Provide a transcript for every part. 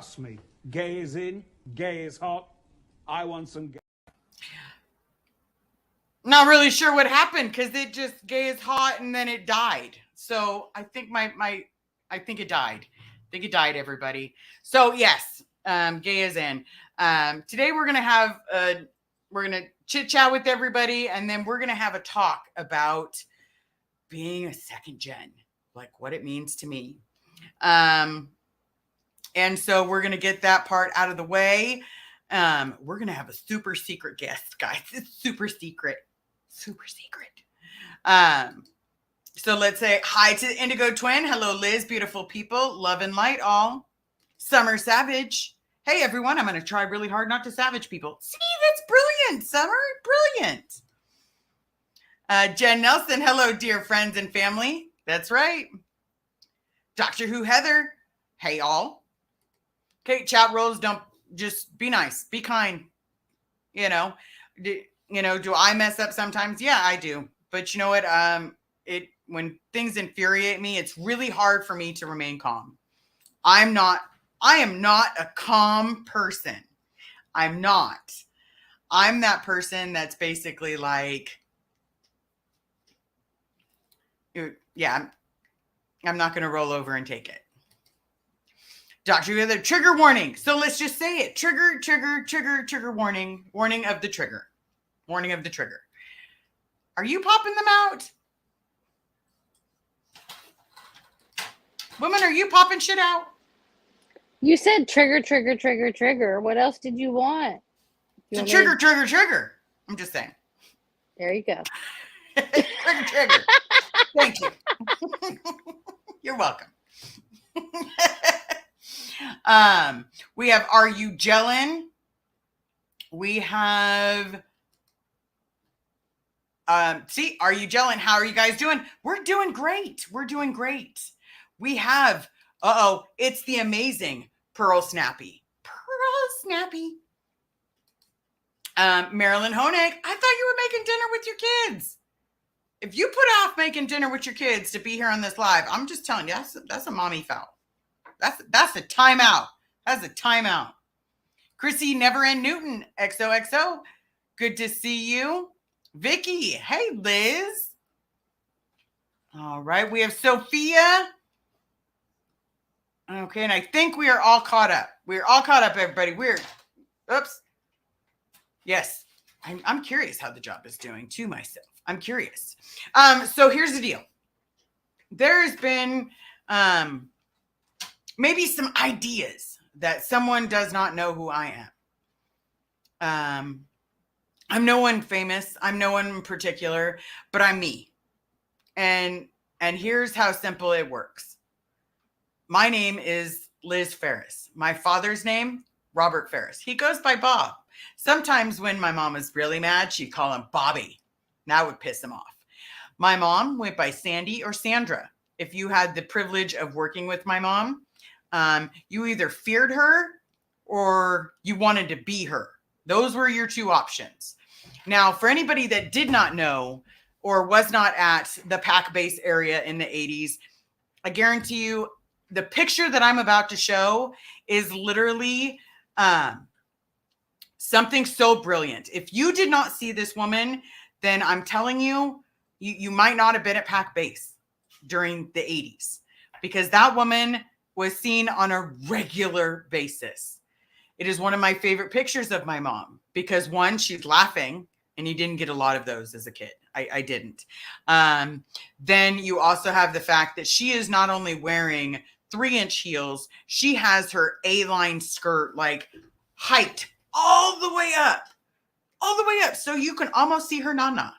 Trust me, gay is in, gay is hot. I want some gay. Not really sure what happened because it just gay is hot and then it died. So I think I think it died. I think it died, everybody. So yes, gay is in. Today we're gonna chit chat with everybody, and then we're gonna have a talk about being a second gen, like what it means to me. And so we're gonna get that part out of the way. We're gonna have a super secret guest, guys. It's super secret. Super secret. So let's say hi to the Indigo Twin. Hello, Liz. Beautiful people. Love and light all. Summer Savage. Hey, everyone. I'm going to try really hard not to savage people. See, that's brilliant, Summer. Brilliant. Jen Nelson. Hello, dear friends and family. That's right. Doctor Who Heather. Hey, all. Okay, chat rules. Don't just be nice. Be kind. You know, do I mess up sometimes? Yeah, I do. But you know what? When things infuriate me, it's really hard for me to remain calm. I am not a calm person. I'm not. I'm that person that's basically like, yeah, I'm not going to roll over and take it. Doctor, the trigger warning. So let's just say it. Trigger warning. Warning of the trigger. Warning of the trigger. Are you popping them out? Women, are you popping shit out? You said trigger. What else did you want? Trigger. I'm just saying. There you go. Trigger. Thank you. You're welcome. We have Are You Gelin? We have Are You Gelin? How are you guys doing? We're doing great. We have it's the amazing Pearl Snappy. Marilyn Honig, I thought you were making dinner with your kids. If you put off making dinner with your kids to be here on this live, I'm just telling you, that's a mommy foul. That's a timeout. That's a timeout. Chrissy Never End Newton, XOXO. Good to see you. Vicky, hey Liz. All right, we have Sophia. Okay, and I think we are all caught up. We're all caught up, everybody. Oops. Yes, I'm curious how the job is doing to myself. I'm curious. So here's the deal. There's been maybe some ideas that someone does not know who I am. I'm no one famous. I'm no one in particular, but I'm me. And here's how simple it works. My name is Liz Ferris. My father's name, Robert Ferris. He goes by Bob. Sometimes when my mom is really mad, she'd call him Bobby. That would piss him off. My mom went by Sandy or Sandra. If you had the privilege of working with my mom, you either feared her or you wanted to be her. Those were your two options. Now, for anybody that did not know or was not at the Pack Base area in the 80s, I guarantee you the picture that I'm about to show is literally something so brilliant. If you did not see this woman, then I'm telling you, you might not have been at Pack Base during the 80s, because that woman was seen on a regular basis. It is one of my favorite pictures of my mom because, one, she's laughing, and you didn't get a lot of those as a kid. I didn't. Then you also have the fact that she is not only wearing 3-inch heels, she has her A-line skirt like hiked all the way up. So you can almost see her nana.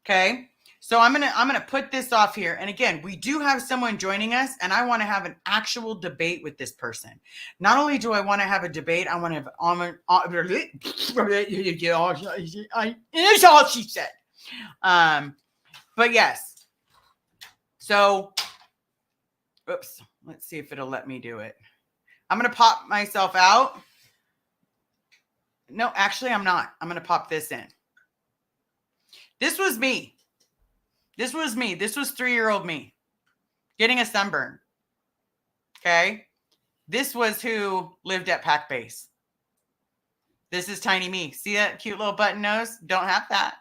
Okay. So I'm going to put this off here. And again, we do have someone joining us, and I want to have an actual debate with this person. Not only do I want to have a debate, I want to have it's all she said. But yes. So, oops, let's see if it'll let me do it. I'm going to pop myself out. No, actually, I'm not. I'm going to pop this in. This was me. This was 3-year-old me getting a sunburn. Okay. This was who lived at Pack Base. This is tiny me. See that cute little button nose? Don't have that.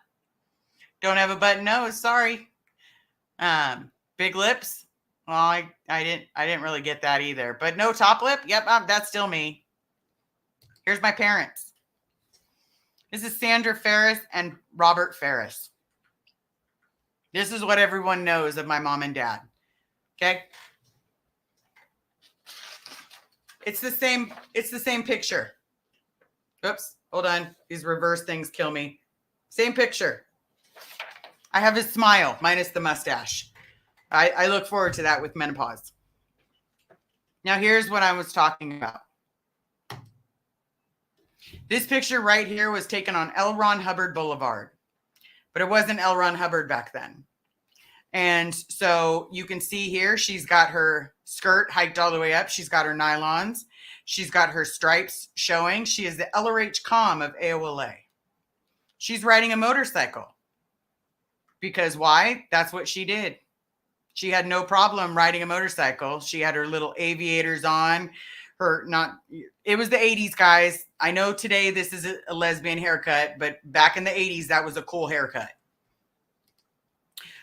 Don't have a button nose. Sorry. Big lips. Well, I didn't really get that either. But no top lip. Yep, that's still me. Here's my parents. This is Sandra Ferris and Robert Ferris. This is what everyone knows of my mom and dad. Okay? It's the same picture. Oops, hold on. These reverse things kill me. Same picture. I have his smile minus the mustache. I look forward to that with menopause. Now here's what I was talking about. This picture right here was taken on L. Ron Hubbard Boulevard, but it wasn't L. Ron Hubbard back then. And so you can see here, she's got her skirt hiked all the way up. She's got her nylons. She's got her stripes showing. She is the LRH comm of AOLA. She's riding a motorcycle. Because why? That's what she did. She had no problem riding a motorcycle. She had her little aviators on. It was the 80s, guys. I know today this is a lesbian haircut, but back in the 80s, that was a cool haircut.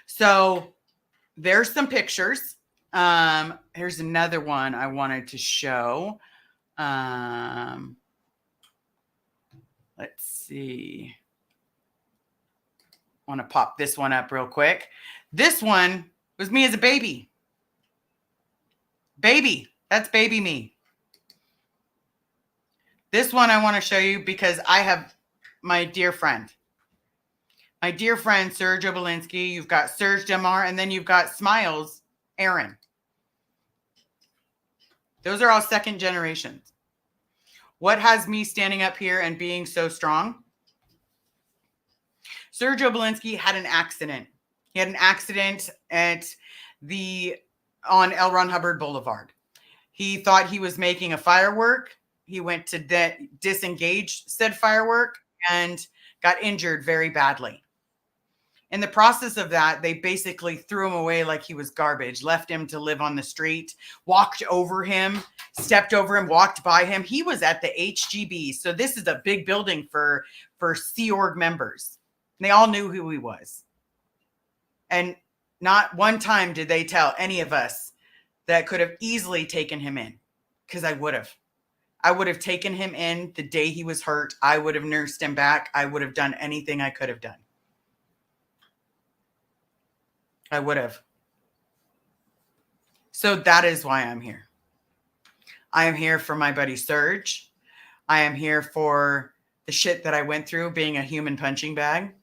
So there's some pictures. Here's another one I wanted to show. Let's see. I want to pop this one up real quick. This one was me as a baby. Baby. That's baby me. This one I want to show you because I have my dear friend. My dear friend, Serge Obolinski. You've got Serge Demar, and then you've got Smiles, Aaron. Those are all second generations. What has me standing up here and being so strong? Serge Obolinski had an accident. He had an accident on L. Ron Hubbard Boulevard. He thought he was making a firework. He went to disengage said firework and got injured very badly. In the process of that, they basically threw him away like he was garbage, left him to live on the street, walked over him, stepped over him, walked by him. He was at the HGB. So this is a big building for Sea Org members. And they all knew who he was. And not one time did they tell any of us that could have easily taken him in, because I would have. I would have taken him in the day he was hurt. I would have nursed him back. I would have done anything I could have done. I would have. So that is why I'm here. I am here for my buddy Serge. I am here for the shit that I went through being a human punching bag.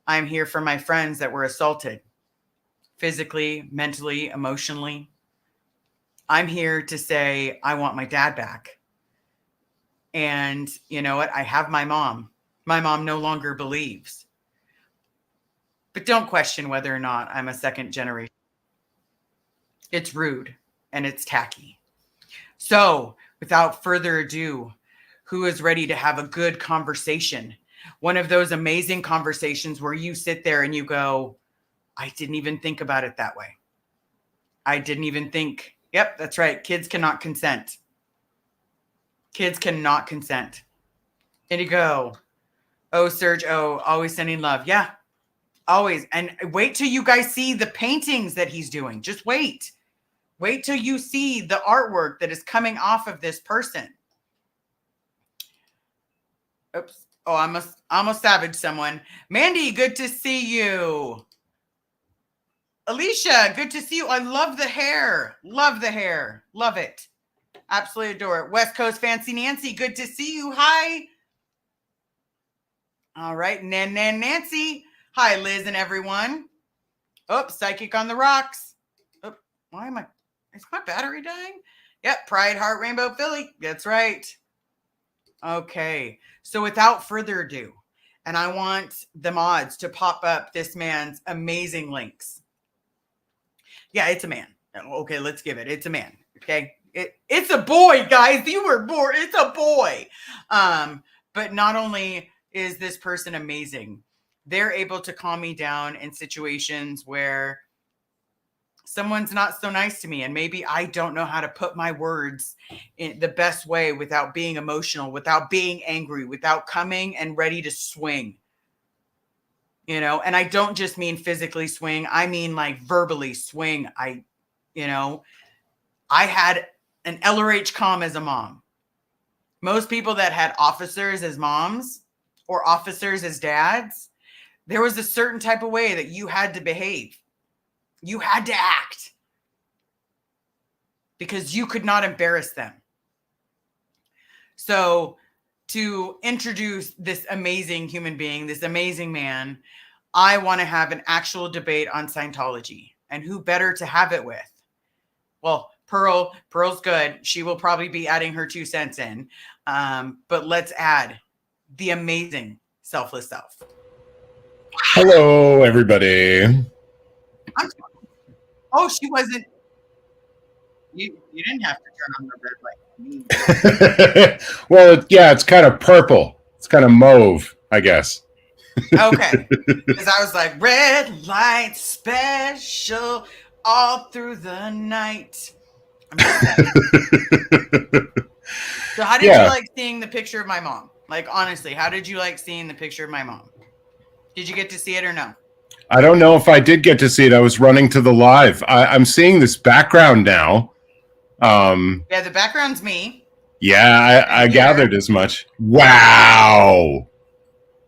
I am here for my friends that were assaulted physically, mentally, emotionally. I'm here to say, I want my dad back. And you know what? I have my mom. My mom no longer believes. But don't question whether or not I'm a second generation. It's rude and it's tacky. So without further ado, who is ready to have a good conversation? One of those amazing conversations where you sit there and you go, I didn't even think about it that way. I didn't even think, yep, that's right. Kids cannot consent. Kids cannot consent. And you go, oh, Serge, oh, always sending love. Yeah, always. And wait till you guys see the paintings that he's doing. Just wait. Wait till you see the artwork that is coming off of this person. Oops. Oh, I almost savaged someone. Mandy, good to see you. Alicia, good to see you. I love the hair. Love the hair. Love it. Absolutely adore it. West Coast Fancy Nancy, good to see you. Hi. All right. Nan Nancy. Hi, Liz and everyone. Oh, Psychic on the Rocks. Oh, why am I? Is my battery dying? Yep. Pride, Heart, Rainbow, Philly. That's right. Okay. So without further ado, and I want the mods to pop up this man's amazing links. Yeah, it's a man. Okay, let's give it. It's a man. Okay. It's a boy, guys. You were born. It's a boy. But not only is this person amazing, they're able to calm me down in situations where someone's not so nice to me, and maybe I don't know how to put my words in the best way without being emotional, without being angry, without coming and ready to swing. And I don't just mean physically swing. I mean like verbally swing. I had an LRH comm as a mom. Most people that had officers as moms or officers as dads, there was a certain type of way that you had to behave. You had to act because you could not embarrass them. So to introduce this amazing human being, this amazing man, I want to have an actual debate on Scientology. And who better to have it with? Well, Pearl's good. She will probably be adding her 2 cents in. But let's add the amazing selfless self. Hello, everybody. Oh, she wasn't. You didn't have to turn on the red light. Well, yeah, it's kind of purple. It's kind of mauve, I guess. Okay. Because I was like, red light special all through the night. So how did you like seeing the picture of my mom? Like, honestly, how did you like seeing the picture of my mom? Did you get to see it or no? I don't know if I did get to see it. I was running to the live. I'm seeing this background now. Yeah, the background's me. Yeah, I gathered as much. Wow.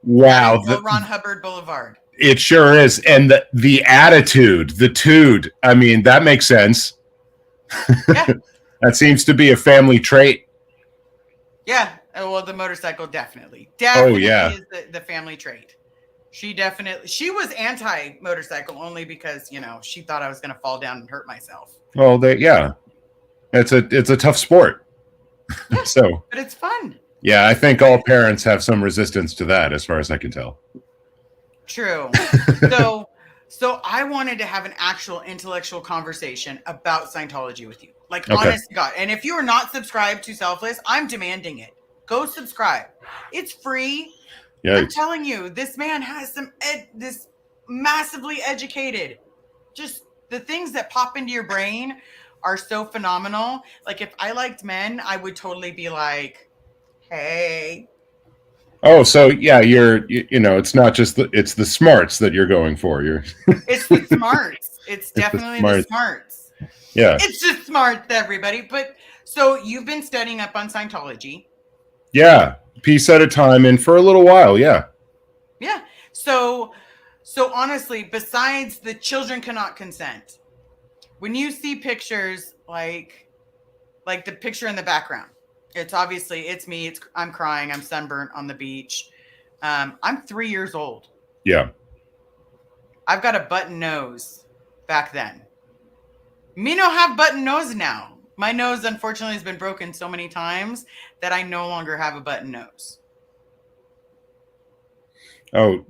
Wow. Ron Hubbard Boulevard. It sure is. And the attitude, the tude, I mean, that makes sense. Yeah. That seems to be a family trait. Yeah. Well, the motorcycle definitely Oh, yeah. is the family trait. She was anti-motorcycle only because, she thought I was going to fall down and hurt myself. Well, it's a tough sport. Yeah, so, but it's fun. Yeah, I think all parents have some resistance to that, as far as I can tell. True. So I wanted to have an actual intellectual conversation about Scientology with you. Like, okay. Honest to God. And if you are not subscribed to Selfless, I'm demanding it. Go subscribe. It's free. Yikes. I'm telling you, this man has this massively educated. Just the things that pop into your brain are so phenomenal. Like, if I liked men, I would totally be like, hey. Oh, so yeah, it's not just it's the smarts that you're going for. It's the smarts. It's definitely the smarts. Yeah. It's just smarts, everybody. But so you've been studying up on Scientology. Yeah. Piece at a time and for a little while. Yeah. Yeah. So honestly, besides the children cannot consent, when you see pictures like the picture in the background, it's me. I'm crying. I'm sunburnt on the beach. I'm 3 years old. Yeah. I've got a button nose back then. Me no have button nose now. My nose, unfortunately, has been broken so many times that I no longer have a button nose. Oh.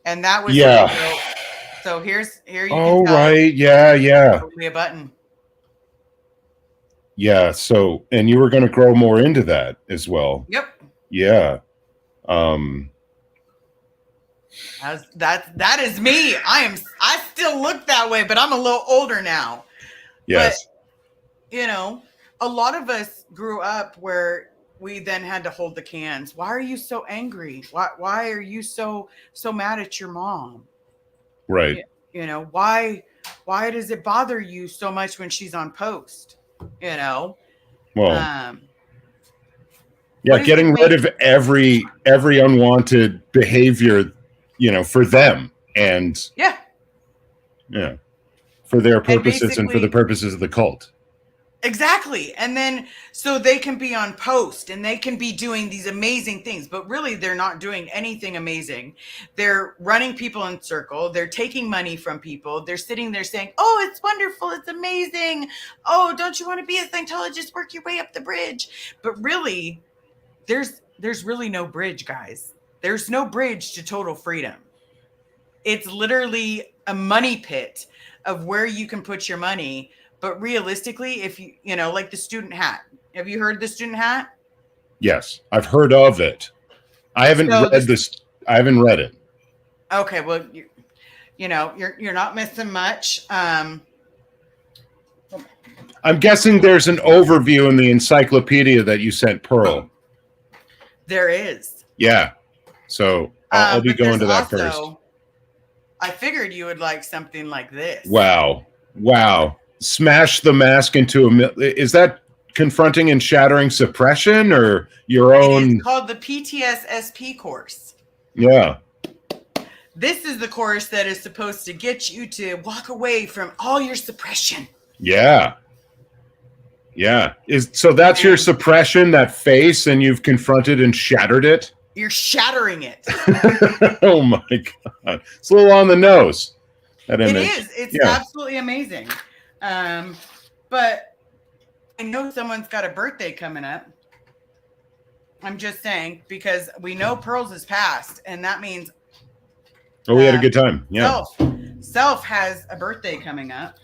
And that was So here you can tell. Right. Yeah. Totally a button. Yeah. So, and you were going to grow more into that as well. Yep. Yeah. That is me. I still look that way, but I'm a little older now. Yes. But, a lot of us grew up where we then had to hold the cans. Why are you so angry? Why are you so mad at your mom? Right. Why does it bother you so much when she's on post? Well, getting rid of every unwanted behavior, for them and for their purposes and for the purposes of the cult. Exactly. And then so they can be on post and they can be doing these amazing things, but really they're not doing anything amazing. They're running people in circle. They're taking money from people. They're sitting there saying, oh, it's wonderful. It's amazing. Oh, don't you want to be a Scientologist? Work your way up the bridge. But really, there's really no bridge, guys. There's no bridge to total freedom. It's literally a money pit of where you can put your money. But realistically, if you like the student hat, have you heard the student hat? Yes, I've heard of it. I haven't read this. I haven't read it. Okay, well, You know, you're not missing much. I'm guessing there's an overview in the encyclopedia that you sent Pearl. There is. Yeah. So I'll be but going to there's that first. also, I figured you would like something like this. Wow. Smash the mask into is that confronting and shattering suppression or your own? It's called the PTSSP course. Yeah. This is the course that is supposed to get you to walk away from all your suppression. Yeah. So that's your suppression, that face, and you've confronted and shattered it? You're shattering it. Oh my God. It's a little on the nose. That image. It is. It's absolutely amazing. But I know someone's got a birthday coming up. I'm just saying, because we know Pearl's is past, and that means we had a good time. Yeah. Self has a birthday coming up.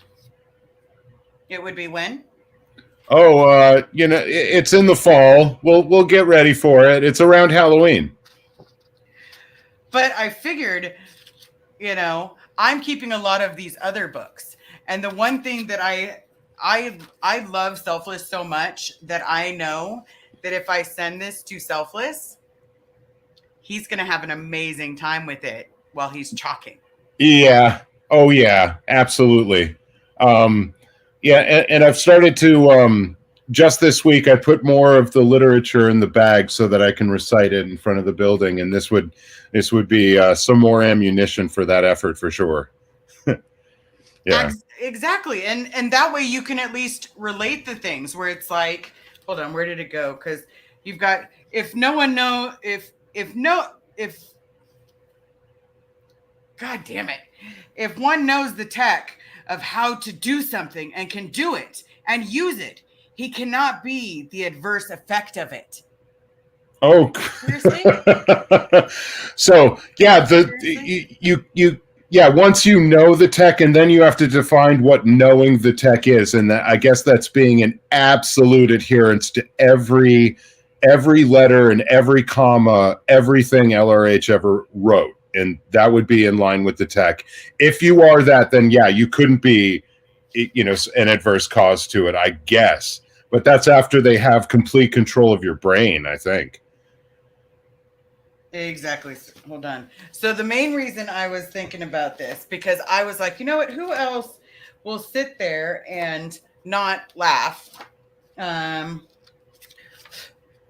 It would be when? Oh, it's in the fall. We'll get ready for it. It's around Halloween. But I figured, I'm keeping a lot of these other books. And the one thing that I love Selfless so much that I know that if I send this to Selfless, he's going to have an amazing time with it while he's chalking. Yeah. Oh, yeah. Absolutely. And I've started to just this week. I put more of the literature in the bag so that I can recite it in front of the building, and this would be some more ammunition for that effort for sure. Yeah, exactly, and that way you can at least relate the things where it's like, hold on, where did it go? Because you've got if God damn it, if one knows the tech of how to do something and can do it and use it, he cannot be the adverse effect of it. Oh, seriously? So yeah, once you know the tech, and then you have to define what knowing the tech is, and I guess that's being an absolute adherence to every letter and every comma, everything LRH ever wrote. And that would be in line with the tech. If you are that, then yeah, you couldn't be, an adverse cause to it, I guess. But that's after they have complete control of your brain, I think. Exactly. Hold on. So the main reason I was thinking about this, because I was like, you know what? Who else will sit there and not laugh? I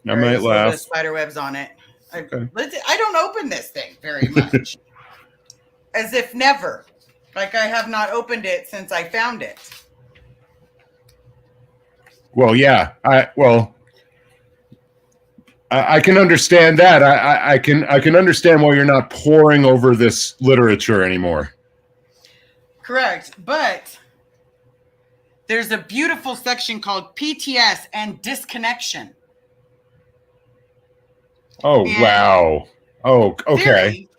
might laugh. Spider webs on it. Okay. I don't open this thing very much. As if never. Like I have not opened it since I found it. Well, yeah. I can understand that. I can understand why you're not poring over this literature anymore. Correct. But there's a beautiful section called PTS and disconnection. Oh, and wow. Oh, okay. Theory,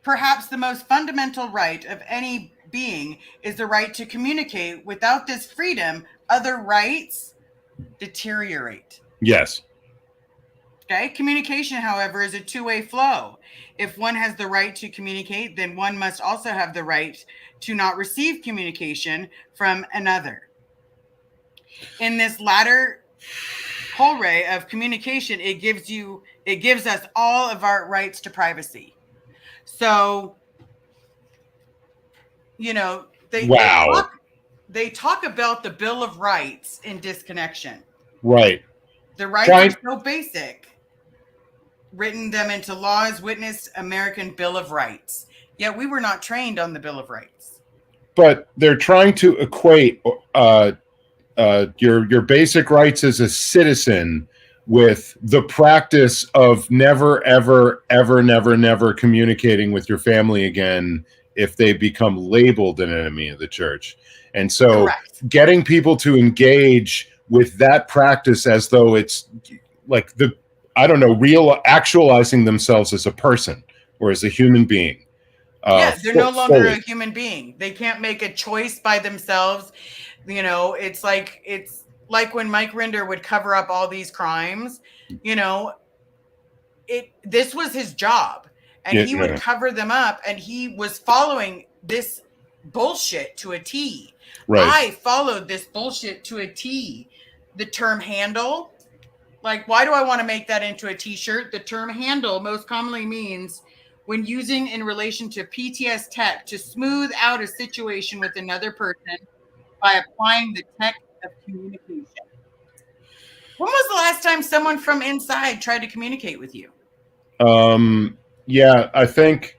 perhaps the most fundamental right of any being is the right to communicate. Without this freedom, other rights deteriorate. Yes. Okay. Communication, however, is a two-way flow. If one has the right to communicate, then one must also have the right to not receive communication from another. In this latter whole ray of communication, it gives us all of our rights to privacy. So, they talk about the Bill of Rights in disconnection. Right. The rights are so basic, written them into laws, witness American Bill of Rights. Yet we were not trained on the Bill of Rights. But they're trying to equate your basic rights as a citizen with the practice of never, ever, ever, never communicating with your family again if they become labeled an enemy of the church. And so getting people to engage with that practice as though it's like real actualizing themselves as a person or as a human being. They're no longer a human being. They can't make a choice by themselves. It's like when Mike Rinder would cover up all these crimes, this was his job, and he would cover them up, and he was following this bullshit to a T. Right. I followed this bullshit to a T. The term handle, like, why do I want to make that into a t-shirt? The term handle most commonly means when using in relation to PTS tech to smooth out a situation with another person by applying the tech of communication. When was the last time someone from inside tried to communicate with you? Yeah, I think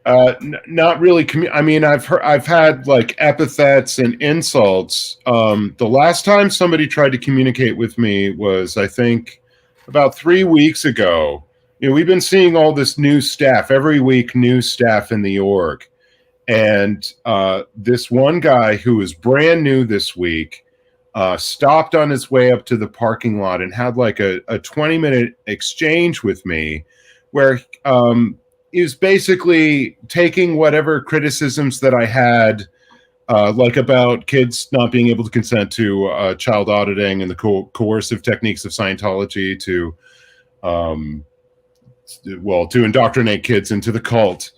not really. I mean, I've had like epithets and insults. The last time somebody tried to communicate with me was, I think, about 3 weeks ago. You know, we've been seeing all this new staff every week, new staff in the org, and this one guy who was brand new this week stopped on his way up to the parking lot and had like a 20-minute exchange with me, where he was basically taking whatever criticisms that I had, like about kids not being able to consent to child auditing and the coercive techniques of Scientology to indoctrinate kids into the cult.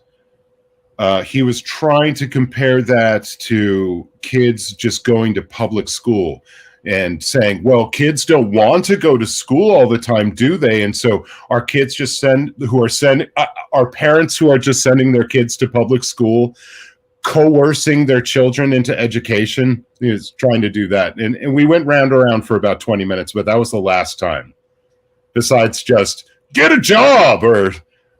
He was trying to compare that to kids just going to public school and saying, well, kids don't want to go to school all the time, do they? And so our kids just our parents who are just sending their kids to public school, coercing their children into education. He was trying to do that. And we went round around for about 20 minutes, but that was the last time. Besides just get a job or...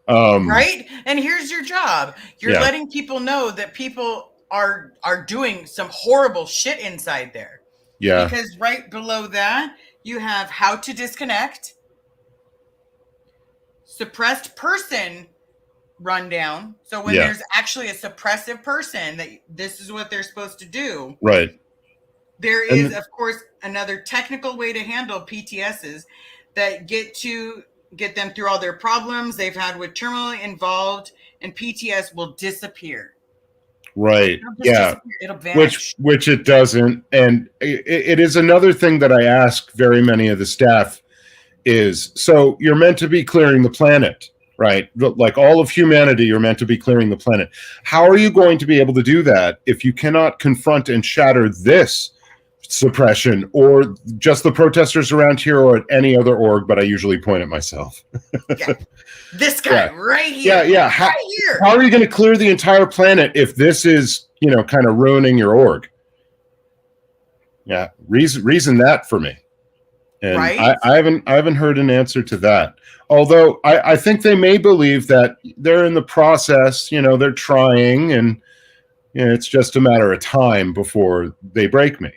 right? And here's your job. You're letting people know that people are doing some horrible shit inside there. Yeah. Because right below that, you have how to disconnect, suppressed person rundown. So when there's actually a suppressive person, that this is what they're supposed to do. Right. There is, of course, another technical way to handle PTSs that get them through all their problems they've had with terminally involved, and PTS will disappear. Right. Yeah. It'll vanish. Which it doesn't. And it is another thing that I ask very many of the staff is, so you're meant to be clearing the planet, right? Like all of humanity, you're meant to be clearing the planet. How are you going to be able to do that if you cannot confront and shatter this suppression, or just the protesters around here, or at any other org, but I usually point at myself. Yeah. This guy right here. Yeah. How are you going to clear the entire planet if this is, kind of ruining your org? Yeah. Reason that for me. And right? I haven't heard an answer to that. Although I think they may believe that they're in the process, they're trying, and it's just a matter of time before they break me.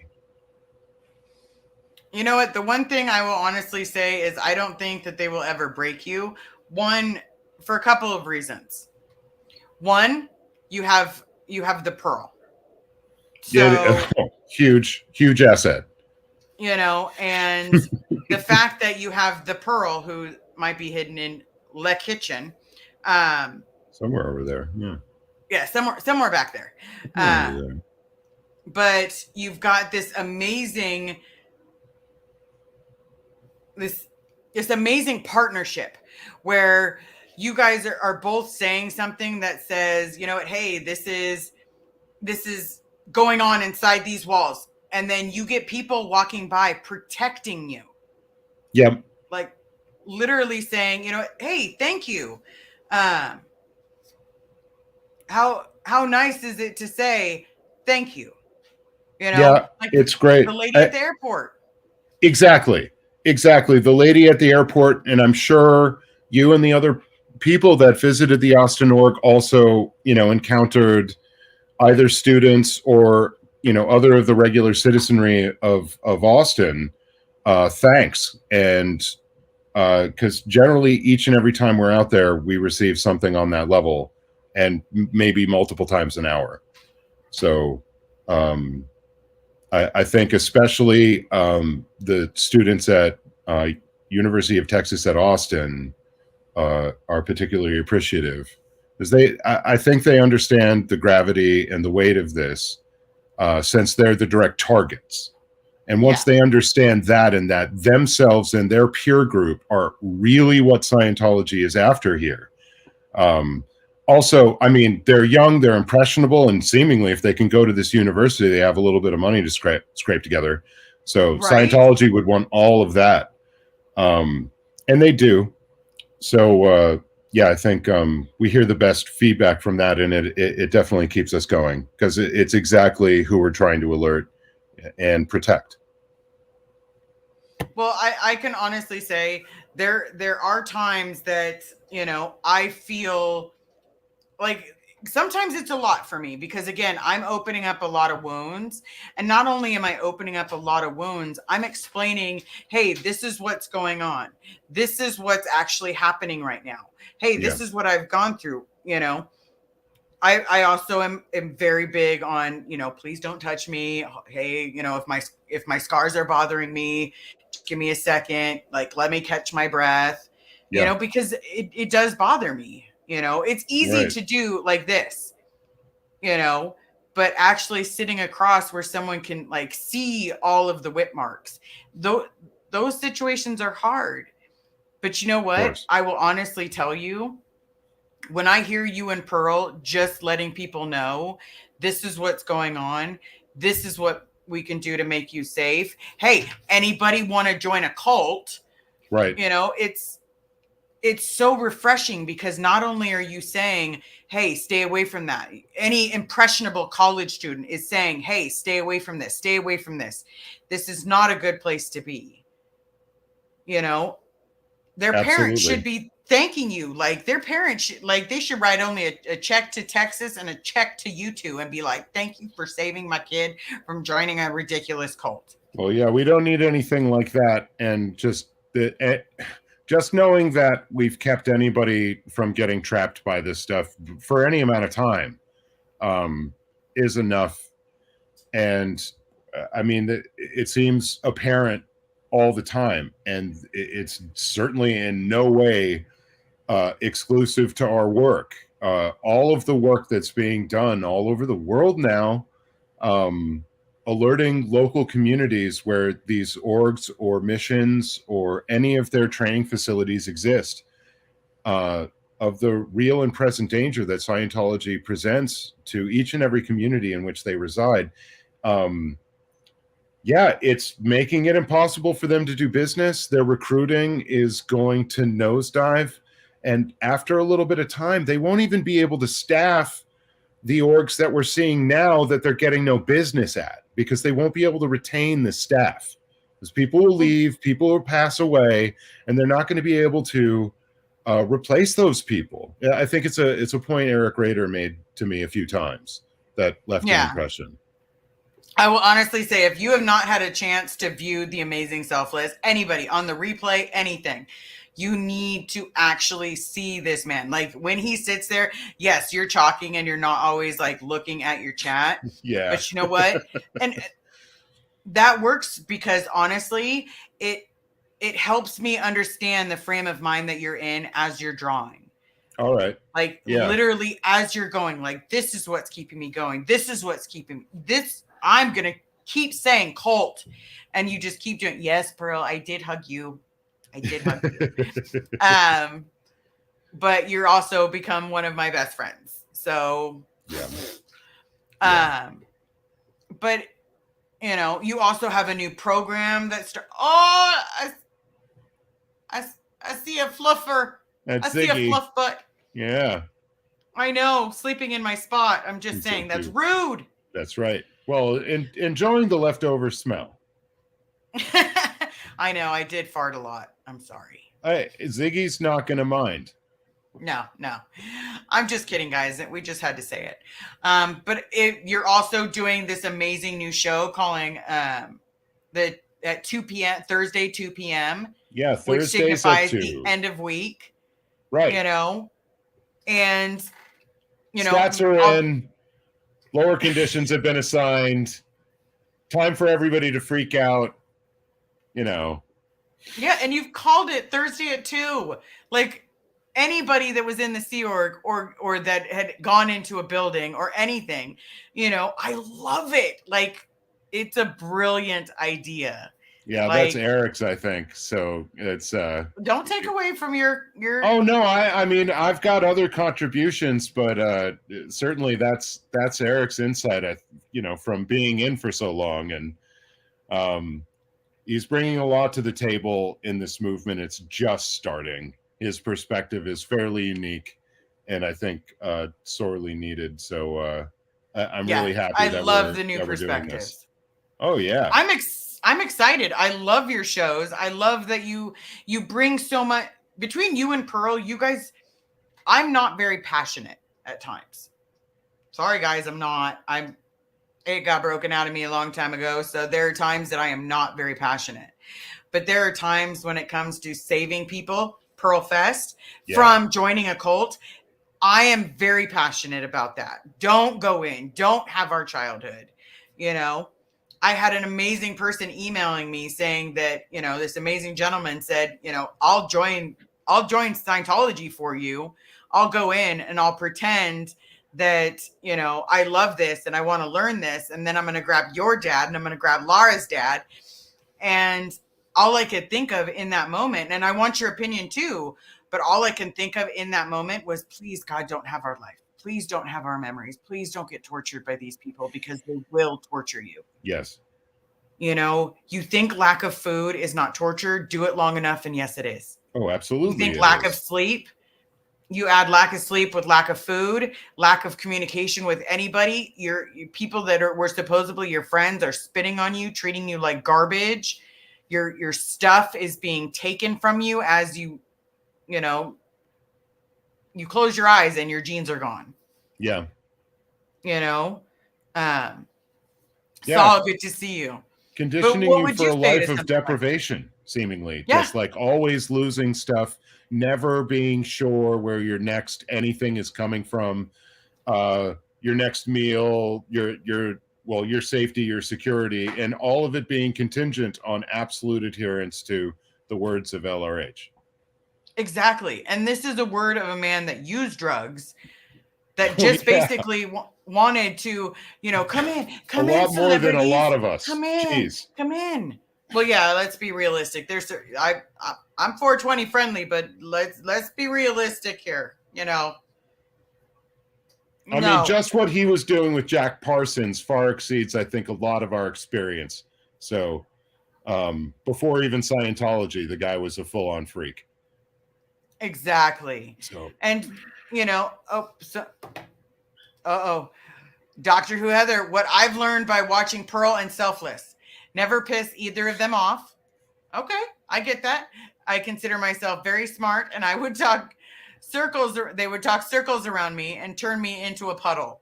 You know what? The one thing I will honestly say is I don't think that they will ever break you. One, for a couple of reasons. One, you have the pearl. So, huge asset. And the fact that you have the pearl, who might be hidden in Le Kitchen. Somewhere over there. Yeah. Yeah, somewhere back there. But you've got this amazing... This amazing partnership where you guys are both saying something that says, hey, this is going on inside these walls. And then you get people walking by protecting you. Yep. Like literally saying, hey, thank you. How nice is it to say thank you? Yeah, like it's great. The lady at the airport. Exactly. The lady at the airport, and I'm sure you and the other people that visited the Austin org also, encountered either students or, other of the regular citizenry of Austin. Thanks. And because generally each and every time we're out there, we receive something on that level, and maybe multiple times an hour. So I think especially the students at University of Texas at Austin are particularly appreciative, because I think they understand the gravity and the weight of this, since they're the direct targets. And once they understand that, and that themselves and their peer group are really what Scientology is after here, Also, I mean, they're young, they're impressionable, and seemingly, if they can go to this university, they have a little bit of money to scrape together. So Right. Scientology would want all of that, and they do. So yeah, I think we hear the best feedback from that, and it definitely keeps us going because it's exactly who we're trying to alert and protect. Well, I can honestly say there are times that, you know, I feel like sometimes it's a lot for me because, again, I'm opening up a lot of wounds. And not only am I opening up a lot of wounds, I'm explaining, hey, this is what's going on. This is what's actually happening right now. Hey, this is what I've gone through. You know, I also am very big on, you know, please don't touch me. Hey, you know, if my scars are bothering me, give me a second, like, let me catch my breath, you know, because it does bother me. You know, it's easy to do like this, you know, but actually sitting across where someone can like see all of the whip marks, those situations are hard. But you know what? I will honestly tell you, when I hear you and Pearl just letting people know this is what's going on, this is what we can do to make you safe. Hey, anybody want to join a cult? Right. You know, it's so refreshing because not only are you saying, hey, stay away from that. Any impressionable college student is saying, hey, stay away from this. Stay away from this. This is not a good place to be. You know, their parents should be thanking you. Like their parents should, like they should write only a check to Texas and a check to you two and be like, thank you for saving my kid from joining a ridiculous cult. Well, yeah, we don't need anything like that. And just knowing that we've kept anybody from getting trapped by this stuff for any amount of time is enough. And I mean, it seems apparent all the time. And it's certainly in no way exclusive to our work. All of the work that's being done all over the world now, alerting local communities where these orgs or missions or any of their training facilities exist of the real and present danger that Scientology presents to each and every community in which they reside. Yeah, it's making it impossible for them to do business. Their recruiting is going to nosedive. And after a little bit of time, they won't even be able to staff the orgs that we're seeing now that they're getting no business at, because they won't be able to retain the staff. Because people will leave, people will pass away, and they're not going to be able to replace those people. Yeah, I think it's a point Eric Rader made to me a few times that left an impression. I will honestly say, if you have not had a chance to view The Amazing Selfless, anybody on the replay, anything, you need to actually see this man. Like when he sits there, yes, you're talking and you're not always like looking at your chat. Yeah. But you know what? And that works because honestly, it helps me understand the frame of mind that you're in as you're drawing. All right. Like literally as you're going, like, this is what's keeping me going. This is what's keeping this. I'm going to keep saying cult. And you just keep doing, yes, Pearl, I did hug you. I did hug you. But you're also become one of my best friends. So, but you know, you also have a new program that I see a fluffer. That's I see Ziggy. a fluff butt. Yeah. I know, sleeping in my spot. I'm just saying that's rude. That's right. Well, enjoying the leftover smell. I know, I did fart a lot. I'm sorry. Ziggy's not going to mind. No. I'm just kidding, guys. We just had to say it. But you're also doing this amazing new show calling at 2 p.m. Thursday, 2 p.m. Yeah, Thursdays which signifies at 2. the end of week. Right. You know, and you know, stats are in. Lower conditions have been assigned. Time for everybody to freak out. You know. Yeah, and you've called it Thursday at 2. Like anybody that was in the Sea Org or that had gone into a building or anything, you know, I love it. Like it's a brilliant idea. Yeah, Like, that's Eric's, I think. So it's don't take away from your. Oh no, I mean I've got other contributions, but certainly that's Eric's insight. From being in for so long, and he's bringing a lot to the table in this movement. It's just starting. His perspective is fairly unique, and I think sorely needed. So I'm really happy. I that love we're, the new that we're doing this. perspectives. Oh yeah, I'm excited. I love your shows. I love that you bring so much between you and Pearl. You guys, I'm not very passionate at times. Sorry guys, I'm not. It got broken out of me a long time ago, so there are times that I am not very passionate. But there are times when it comes to saving people, Pearl Fest, from joining a cult, I am very passionate about that. Don't go in. Don't have our childhood. I had an amazing person emailing me saying that, this amazing gentleman said, I'll join Scientology for you. I'll go in and I'll pretend that, I love this and I want to learn this. And then I'm going to grab your dad and I'm going to grab Laura's dad. And all I could think of in that moment, and I want your opinion too, but all I can think of in that moment was, please, God, don't have our life. Please don't have our memories. Please don't get tortured by these people because they will torture you. yes. You think lack of food is not torture. Do it long enough. And yes, it is. Oh, absolutely. You think lack of sleep. You add lack of sleep with lack of food, lack of communication with anybody. Your people that were supposedly your friends are spitting on you, treating you like garbage. Your stuff is being taken from you as you close your eyes and your jeans are gone. Yeah. Saul, good to see you. Conditioning you for a life of deprivation, seemingly. Yeah. Just like always losing stuff, never being sure where your next anything is coming from, your next meal, your safety, your security, and all of it being contingent on absolute adherence to the words of LRH. Exactly. And this is a word of a man that used drugs, that just basically wanted to, come in. A lot more than a lot of us. Come in. Jeez. Come in. Well, yeah, let's be realistic. I'm 420 friendly, but let's be realistic here. I mean, just what he was doing with Jack Parsons far exceeds, I think, a lot of our experience. So before even Scientology, the guy was a full-on freak. Exactly. So. And, Doctor Who Heather, what I've learned by watching Pearl and Selfless, never piss either of them off. Okay, I get that. I consider myself very smart, and I would talk circles. They would talk circles around me and turn me into a puddle.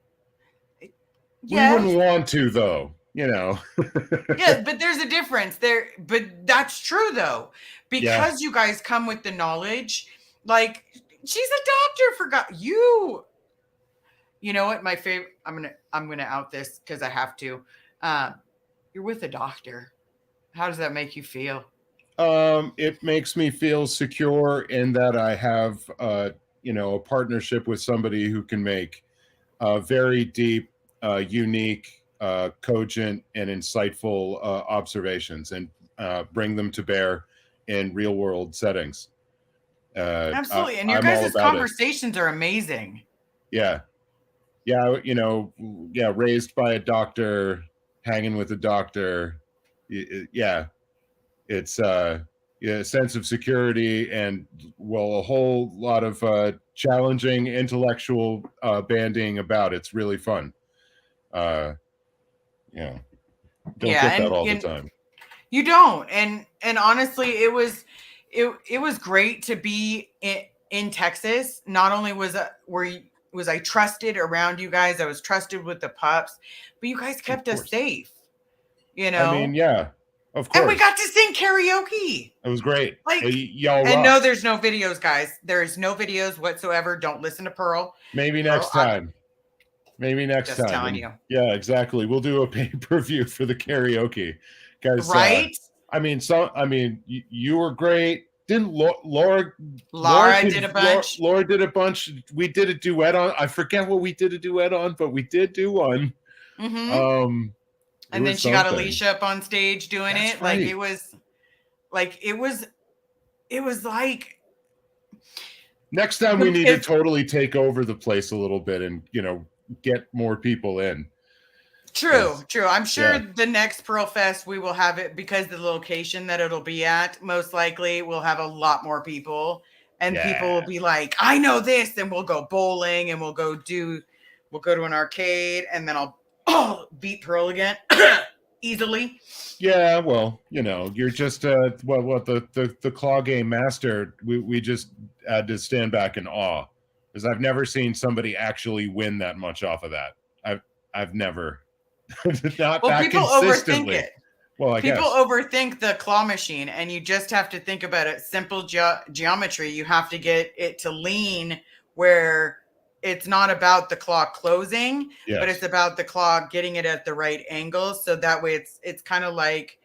Yes. We wouldn't want to, though. Yeah, but there's a difference there. But that's true, though, because you guys come with the knowledge. Like, she's a doctor. Forgot you. You know what? My favorite. I'm gonna out this because I have to. You're with a doctor. How does that make you feel? It makes me feel secure in that I have, a partnership with somebody who can make very deep, unique, cogent, and insightful observations and bring them to bear in real world settings. Absolutely. And your guys' conversations are amazing. Yeah. Raised by a doctor, hanging with a doctor. Yeah. It's a sense of security and, a whole lot of challenging intellectual banding about. It's really fun. Don't get that all the time. You don't. And honestly, it was great to be in Texas. Not only was I trusted around you guys, I was trusted with the pups, but you guys kept us safe. I mean, yeah. Of course. And we got to sing karaoke. It was great. Like, y'all and no, there's no videos, guys. There is no videos whatsoever. Don't listen to Pearl. Maybe next time. Just telling you. Yeah, exactly. We'll do a pay-per-view for the karaoke, guys. Right? You were great. Didn't Laura did a bunch. Laura did a bunch. We did a duet on. I forget what we did a duet on, but we did do one. Mm-hmm. And then she got Alicia up on stage doing That's it. right. It was like next time we need to totally take over the place a little bit and, get more people in. True. I'm sure the next Pearl Fest we will have it, because the location that it'll be at, most likely we'll have a lot more people, and people will be like, I know this, and we'll go bowling, and we'll go to an arcade, and then I'll beat Pearl again easily. Yeah, well, you're just the claw game master. We just had to stand back in awe, because I've never seen somebody actually win that much off of that. I've never. Not that people consistently. overthink it. Well, I people guess. overthink the claw machine, and you just have to think about it. Simple geometry. You have to get it to lean where it's not about the claw closing, but it's about the claw getting it at the right angle. So that way it's kind of like,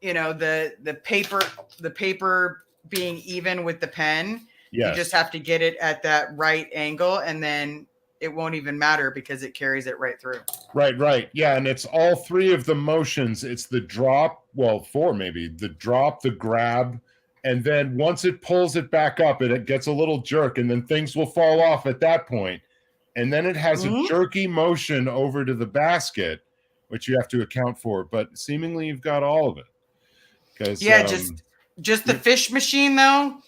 the paper being even with the pen. Yes. You just have to get it at that right angle, and then it won't even matter because it carries it right through. Right. Yeah, and it's all three of the motions. It's the drop, four maybe. The drop, the grab, and then once it pulls it back up, it gets a little jerk, and then things will fall off at that point. And then it has a jerky motion over to the basket, which you have to account for. But seemingly you've got all of it. Just the fish machine, though,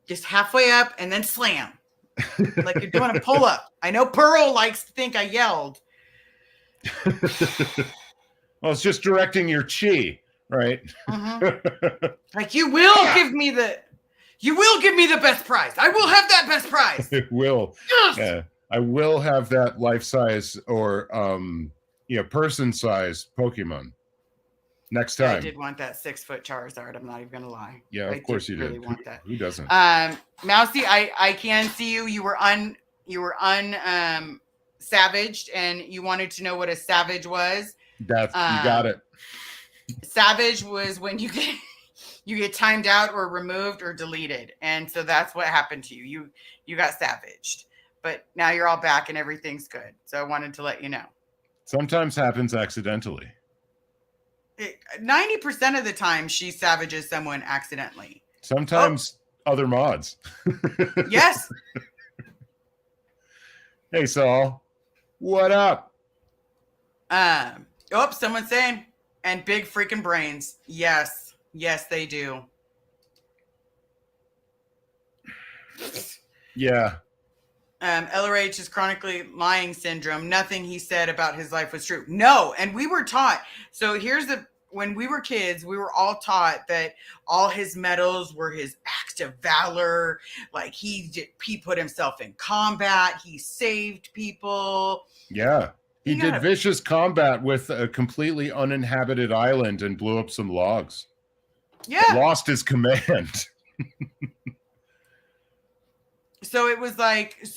just halfway up and then slam. Like you're doing a pull-up. I know Pearl likes to think I yelled. Well, it's just directing your chi, right? Like you will give me the best prize. I will have that best prize. It will. Yes! Yeah, I will have that life-size or person-size Pokemon next time. I did want that 6-foot Charizard. I'm not even gonna lie. Yeah, of course you did. Really want that. Who doesn't? Mousy, I can see you. You were savaged, and you wanted to know what a savage was. That's you got it. Savage was when you get timed out or removed or deleted, and so that's what happened to you. You got savaged, but now you're all back and everything's good. So I wanted to let you know. Sometimes happens accidentally. 90% of the time, she savages someone accidentally. Sometimes other mods. Yes. Hey, Saul. What up? Someone's saying, and big freaking brains. Yes, they do. Yeah. LRH is chronically lying syndrome. Nothing he said about his life was true. No, and we were taught. So when we were kids, we were all taught that all his medals were his acts of valor. Like he put himself in combat. He saved people. Yeah. He did vicious combat with a completely uninhabited island and blew up some logs. Yeah. Lost his command. So it was like, as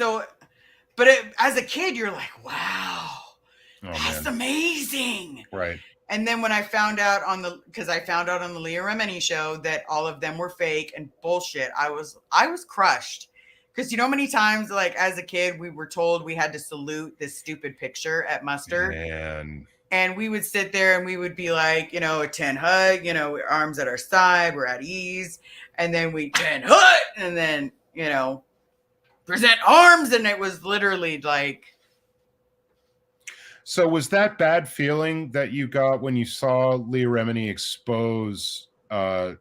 a kid, you're like, wow, that's amazing. Right. And then when I found out on the Leah Remini show that all of them were fake and bullshit, I was crushed. Because how many times, like as a kid, we were told we had to salute this stupid picture at muster. Man. And we would sit there and we would be like, a 10 hug, arms at our side, we're at ease. And then we 10 hug, and then, present arms. And it was literally like. So was that bad feeling that you got when you saw Leah Remini expose LRH's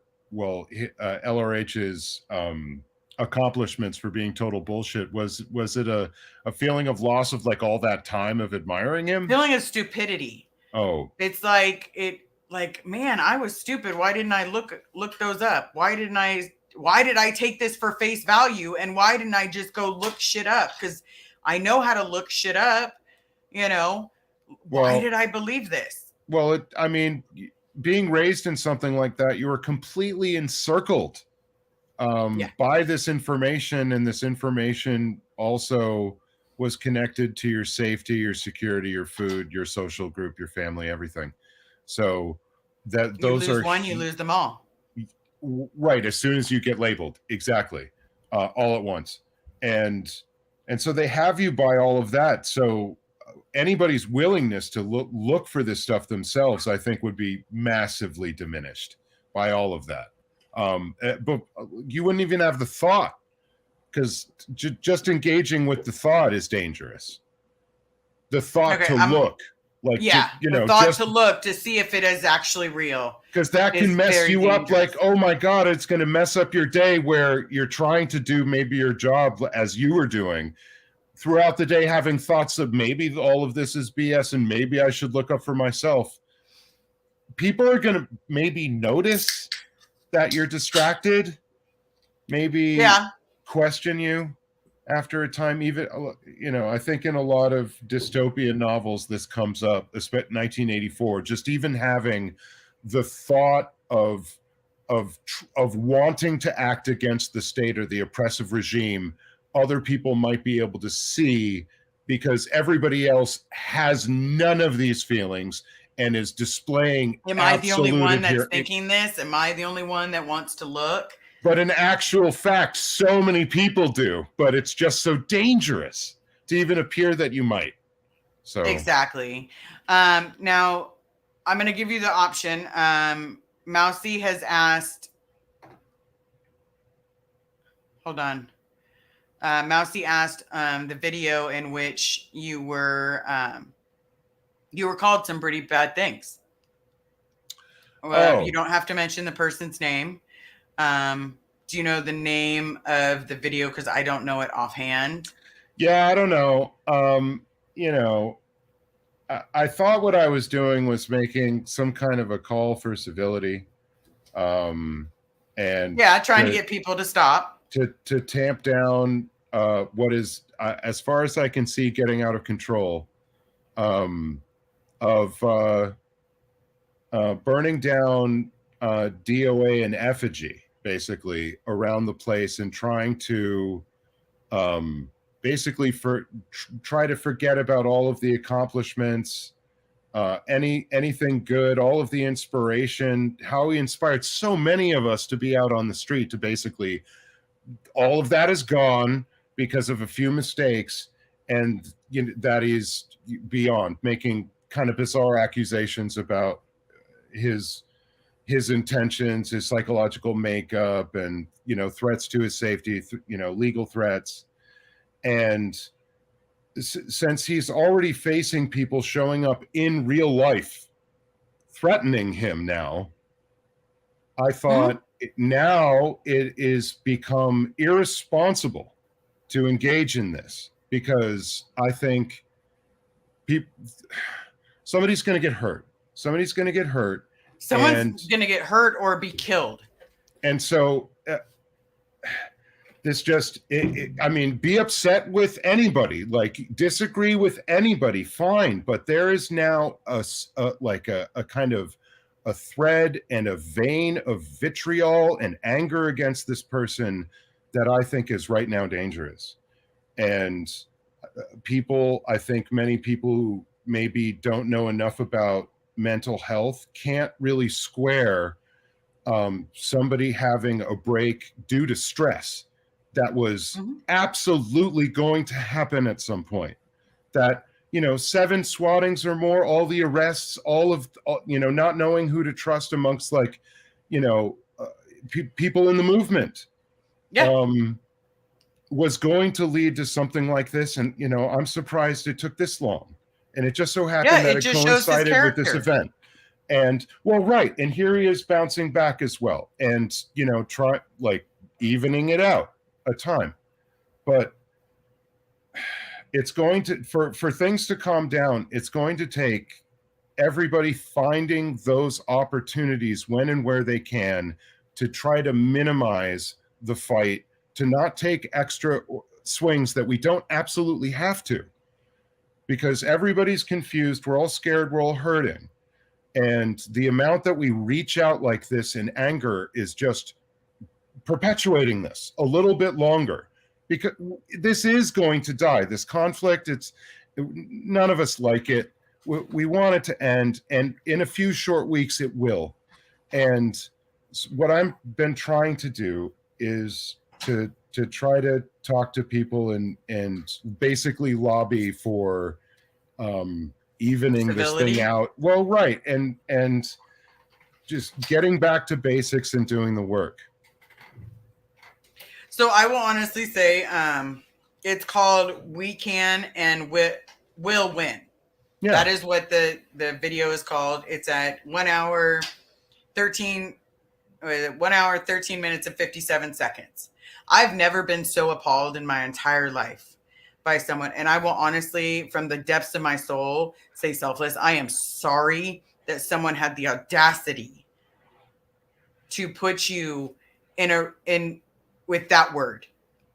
accomplishments for being total bullshit? Was it a feeling of loss of like all that time of admiring him? Feeling of stupidity. Oh. It's like man, I was stupid. Why didn't I look those up? Why did I take this for face value? And why didn't I just go look shit up? Because I know how to look shit up, Why did I believe this? Well, being raised in something like that, you were completely encircled by this information, and this information also was connected to your safety, your security, your food, your social group, your family, everything. So you lose them all. Right, as soon as you get labeled, exactly, all at once, and so they have you by all of that. So anybody's willingness to look for this stuff themselves, I think, would be massively diminished by all of that. But you wouldn't even have the thought, because just engaging with the thought is dangerous. The thought to look, like, the thought to look to see if it is actually real, because that can mess you up. Like, oh my God, it's going to mess up your day where you're trying to do maybe your job as you were doing throughout the day, having thoughts of maybe all of this is BS and maybe I should look up for myself. People are going to maybe notice that you're distracted, maybe question you after a time. Even, I think in a lot of dystopian novels this comes up, especially 1984, just even having the thought of wanting to act against the state or the oppressive regime, other people might be able to see, because everybody else has none of these feelings and is displaying. Am I the only one that's thinking this? Am I the only one that wants to look? But in actual fact, so many people do, but it's just so dangerous to even appear that you might. So exactly. Now I'm going to give you the option. Mousy has asked, hold on. Mousy asked the video in which you were called some pretty bad things. You don't have to mention the person's name. Do you know the name of the video? Because I don't know it offhand. Yeah, I don't know. I thought what I was doing was making some kind of a call for civility. And trying to get people to stop. To tamp down what is, as far as I can see, getting out of control, of burning down DOA and effigy, basically, around the place, and trying to basically try to forget about all of the accomplishments, anything good, all of the inspiration, how he inspired so many of us to be out on the street, to basically, all of that is gone because of a few mistakes, and that is beyond making kind of bizarre accusations about his intentions, his psychological makeup, and threats to his safety, legal threats. And since he's already facing people showing up in real life threatening him now, I thought now it is become irresponsible to engage in this, because I think somebody's going to get hurt. Someone's going to get hurt or be killed. And so this just, be upset with anybody, like disagree with anybody, fine. But there is now a kind of a thread and a vein of vitriol and anger against this person that I think is right now dangerous. And I think many people who maybe don't know enough about mental health can't really square somebody having a break due to stress that was absolutely going to happen at some point. That 7 swattings or more, all the arrests, all of not knowing who to trust amongst people in the movement, was going to lead to something like this. And I'm surprised it took this long. And it just so happened that it coincided with this event. And and here he is bouncing back as well, and try evening it out a time. But it's going to, for things to calm down, it's going to take everybody finding those opportunities when and where they can to try to minimize the fight, to not take extra swings that we don't absolutely have to, because everybody's confused. We're all scared. We're all hurting. And the amount that we reach out like this in anger is just perpetuating this a little bit longer, because this is going to die. This conflict, none of us like it. We want it to end, and in a few short weeks it will. And what I've been trying to do is to try to talk to people and basically lobby for evening Civility. this thing out. Well, right. And just getting back to basics and doing the work. So I will honestly say, it's called We Can and Will Win. Yeah. That is what the video is called. It's at 1 hour, 13 minutes and 57 seconds. I've never been so appalled in my entire life by someone. And I will honestly, from the depths of my soul, say, Selfless, I am sorry that someone had the audacity to put you in with that word,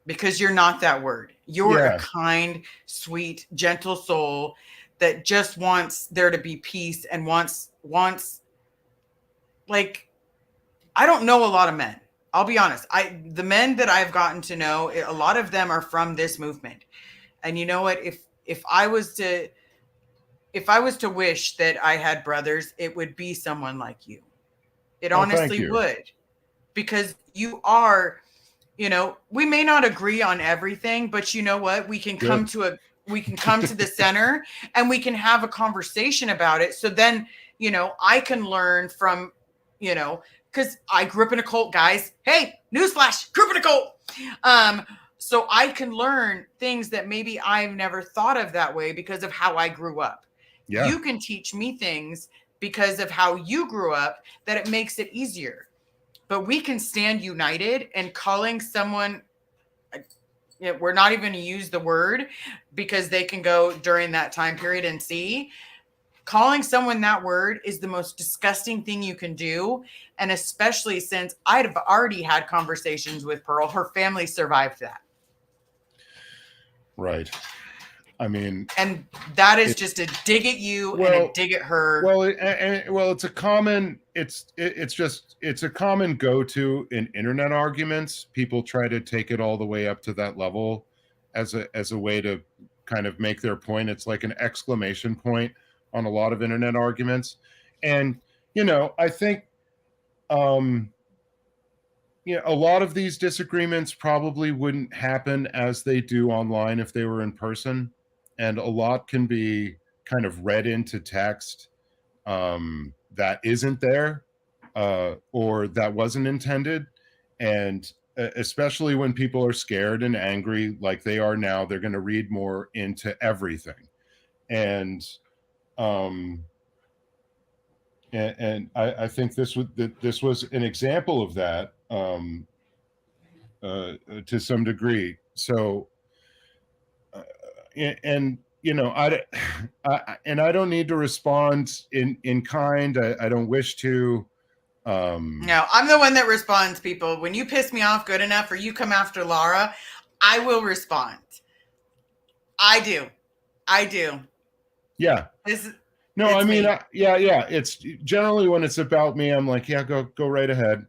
because you're not that word. You're a kind, sweet, gentle soul that just wants there to be peace and wants like, I don't know a lot of men. I'll be honest. The men that I've gotten to know, a lot of them are from this movement. And you know what? If I was to wish that I had brothers, it would be someone like you. It honestly would. Because you are, we may not agree on everything, but you know what? We can come to the center and we can have a conversation about it. So then, I can learn from, because I grew up in a cult, guys. Hey, newsflash, grew up in a cult. So I can learn things that maybe I've never thought of that way because of how I grew up. Yeah. You can teach me things because of how you grew up that it makes it easier. But we can stand united, and calling someone, we're not even going to use the word because they can go during that time period and see. Calling someone that word is the most disgusting thing you can do. And especially since I'd have already had conversations with Pearl. Her family survived that. Right. I mean, and that is just a dig at you and a dig at her. Well, it's a common, it's a common go-to in internet arguments. People try to take it all the way up to that level as a way to kind of make their point. It's like an exclamation point on a lot of internet arguments. And, I think, a lot of these disagreements probably wouldn't happen as they do online if they were in person. And a lot can be kind of read into text that isn't there or that wasn't intended. And especially when people are scared and angry like they are now, they're going to read more into everything. And I think this was an example of that to some degree. So. And I don't need to respond in kind. I don't wish to. No, I'm the one that responds, people. When you piss me off good enough or you come after Laura, I will respond. I do. Yeah. Yeah. It's generally when it's about me, I'm like, yeah, go right ahead.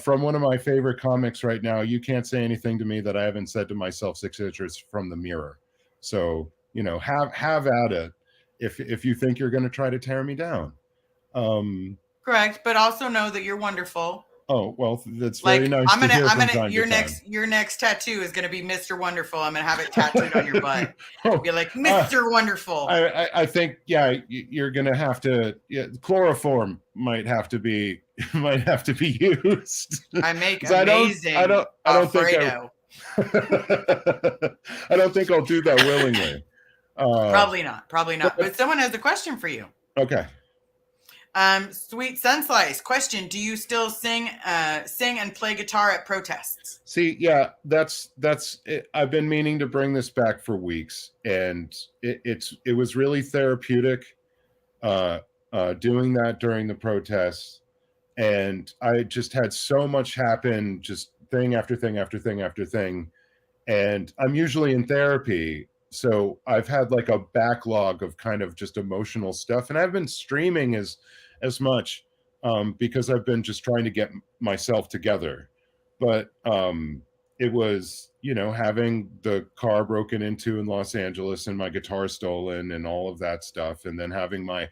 From one of my favorite comics right now, you can't say anything to me that I haven't said to myself 6 inches from the mirror. So, have at it if you think you're going to try to tear me down. Correct. But also know that you're wonderful. Oh, well, that's very nice to hear from time your to next, time. Your next tattoo is going to be Mr. Wonderful. I'm going to have it tattooed on your butt. Be like, Mr. Wonderful. I think, you're going to have to, chloroform might have to be used. I make amazing I don't Alfredo. I don't think I'll do that willingly. Probably not. But someone has a question for you. Okay. Sweet Sunslice question: do you still sing and play guitar at protests? See, yeah, that's it. I've been meaning to bring this back for weeks, and it was really therapeutic doing that during the protests, and I just had so much happen, just thing after thing after thing after thing. And I'm usually in therapy, so I've had like a backlog of kind of just emotional stuff, and I've been streaming as much because I've been just trying to get myself together. But it was, having the car broken into in Los Angeles and my guitar stolen and all of that stuff, and then having my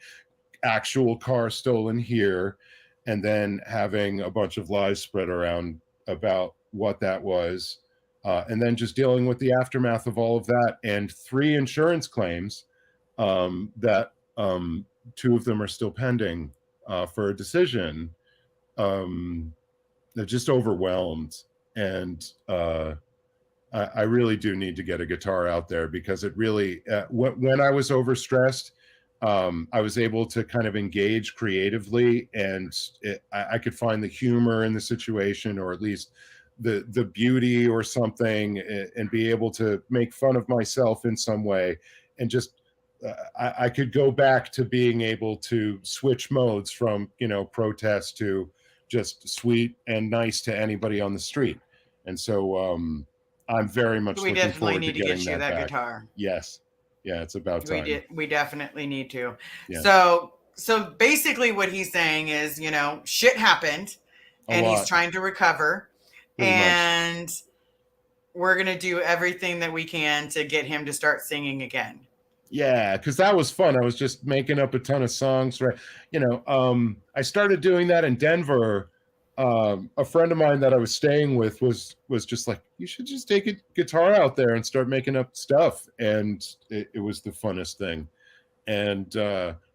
actual car stolen here, and then having a bunch of lies spread around about what that was, and then just dealing with the aftermath of all of that, and 3 insurance claims that two of them are still pending for a decision. They're just overwhelmed, and I really do need to get a guitar out there, because it really when I was overstressed, I was able to kind of engage creatively, and I could find the humor in the situation, or at least the beauty or something, and be able to make fun of myself in some way, and just I could go back to being able to switch modes from, protest to just sweet and nice to anybody on the street. And so I'm very much We looking definitely forward to need to getting get you that back. guitar. Yes. Yeah, it's about time. We definitely need to. Yeah. So basically what he's saying is, shit happened and he's trying to recover. Pretty and we're going to do everything that we can to get him to start singing again. Yeah, because that was fun. I was just making up a ton of songs. Right. I started doing that in Denver. A friend of mine that I was staying with was just like, you should just take a guitar out there and start making up stuff. And it was the funnest thing. And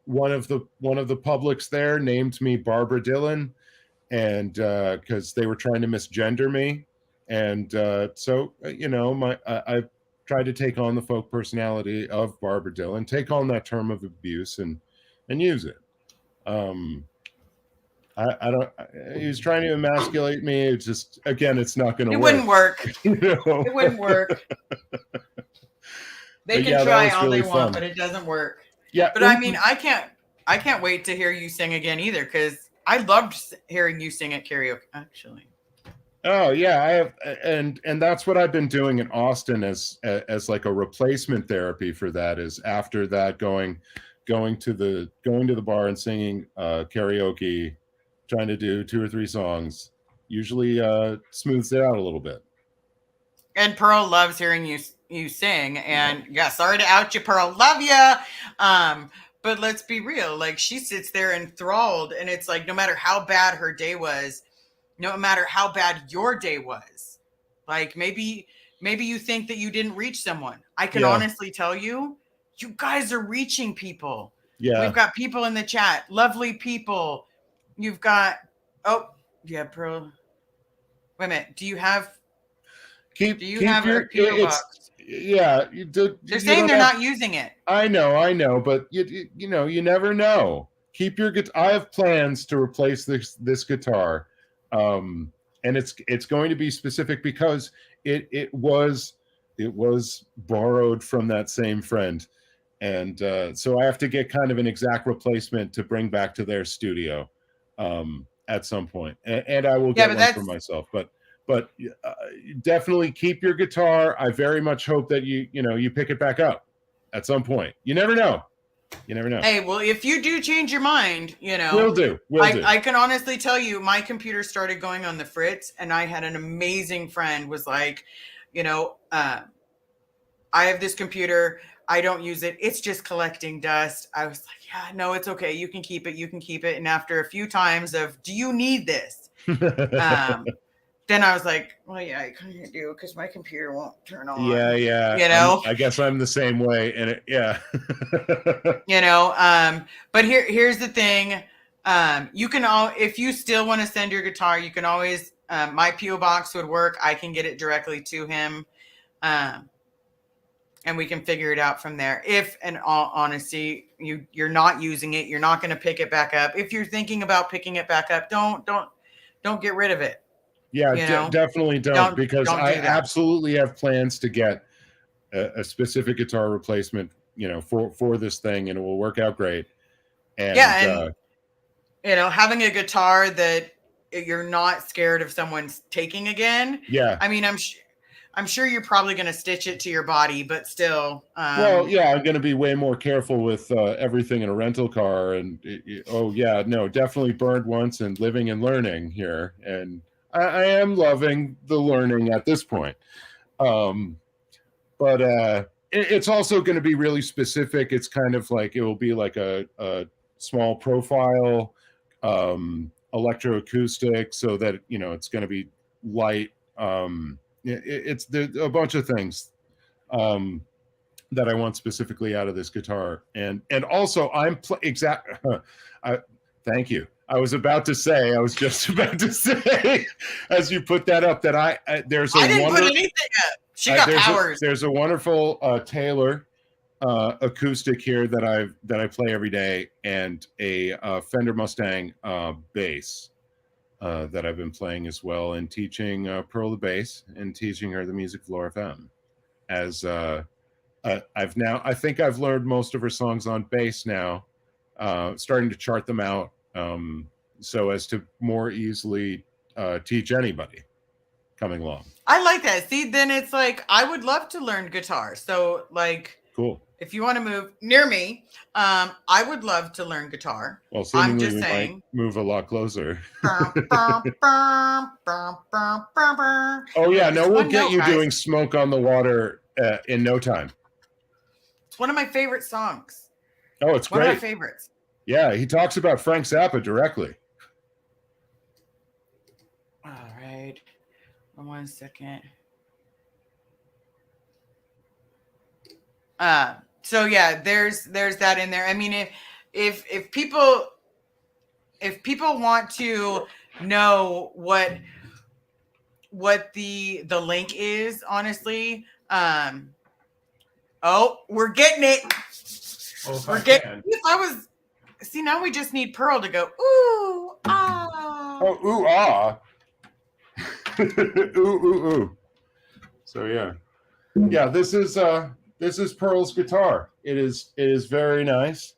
one of the publics there named me Barbara Dylan, and because they were trying to misgender me. And so I tried to take on the folk personality of Barbara Dylan, take on that term of abuse, and use it. I don't. He was trying to emasculate me. It's just, again, it's not going to work. Wouldn't work. It wouldn't work. They can try all they want, but it doesn't work. Yeah. But I mean, I can't wait to hear you sing again either, because I loved hearing you sing at karaoke, actually. Oh yeah, I have, and that's what I've been doing in Austin as like a replacement therapy for that. Is after that going to the bar and singing karaoke, trying to do 2 or 3 songs, usually smooths it out a little bit. And Pearl loves hearing you sing. And yeah, sorry to out you, Pearl. Love ya. But let's be real. Like, she sits there enthralled, and it's like, no matter how bad her day was, no matter how bad your day was, like maybe you think that you didn't reach someone. I can honestly tell you, you guys are reaching people. Yeah. We've got people in the chat, lovely people. You've got, Pearl. Wait a minute. Do you have a PO box? Yeah. They're saying they're not using it. I know, but you never know. Keep your guitar. I have plans to replace this guitar. And it's going to be specific because it was borrowed from that same friend. And so I have to get kind of an exact replacement to bring back to their studio at some point. And I will get one for myself. But definitely keep your guitar. I very much hope that you pick it back up at some point. You never know. Hey, well, if you do change your mind, we'll do. I can honestly tell you, my computer started going on the fritz, and I had an amazing friend was like, I have this computer. I don't use it. It's just collecting dust. I was like, yeah, no, it's okay. You can keep it. And after a few times of, do you need this? Then I was like, well, yeah, I kind of do, because my computer won't turn on. Yeah. I guess I'm the same way. And but here's the thing. You can if you still want to send your guitar, you can always, my PO box would work. I can get it directly to him. And we can figure it out from there. If, in all honesty, you're not using it, you're not going to pick it back up. If you're thinking about picking it back up, don't get rid of it. Yeah, definitely don't, because I absolutely have plans to get a specific guitar replacement, for this thing, and it will work out great. And having a guitar that you're not scared of someone's taking again. Yeah. I mean, I'm sure you're probably going to stitch it to your body, but still. Well, yeah, I'm going to be way more careful with everything in a rental car. And definitely burned once and living and learning here. And I am loving the learning at this point. But it's also going to be really specific. It's kind of like, it will be like a small profile, electroacoustic, so that, it's going to be light. It's a bunch of things that I want specifically out of this guitar. And also I'm thank you. I was just about to say, as you put that up, that I didn't put anything up. She got powers. There's a wonderful Taylor acoustic here that I play every day, and a Fender Mustang bass that I've been playing as well, and teaching Pearl the bass and teaching her the music floor FM. As I think I've learned most of her songs on bass now, starting to chart them out, so as to more easily teach anybody coming along. I like that. See, then it's like, I would love to learn guitar. So like, cool. If you want to move near me, I would love to learn guitar. Well, I'm just saying, might move a lot closer. Oh yeah, no, we'll get you doing Smoke on the Water in no time. It's one of my favorite songs. Oh, it's great. One of my favorites. Yeah, he talks about Frank Zappa directly. All right. 1 second. So yeah, there's that in there. I mean, if people want to know what the link is, honestly, we're getting it. See, now we just need Pearl to go ooh ah. Oh, ooh ah. ooh. So yeah. This is Pearl's guitar. It is very nice.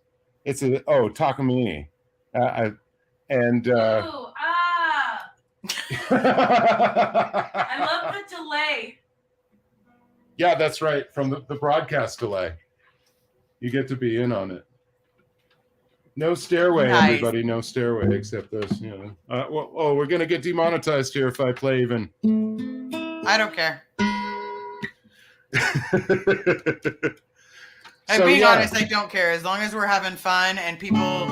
It's Takamine. Ooh, ah. I love the delay. Yeah, that's right. From the broadcast delay. You get to be in on it. No stairway, nice. Everybody. No stairway except this. We're going to get demonetized here if I play even. I don't care. Being honest, I don't care. As long as we're having fun and people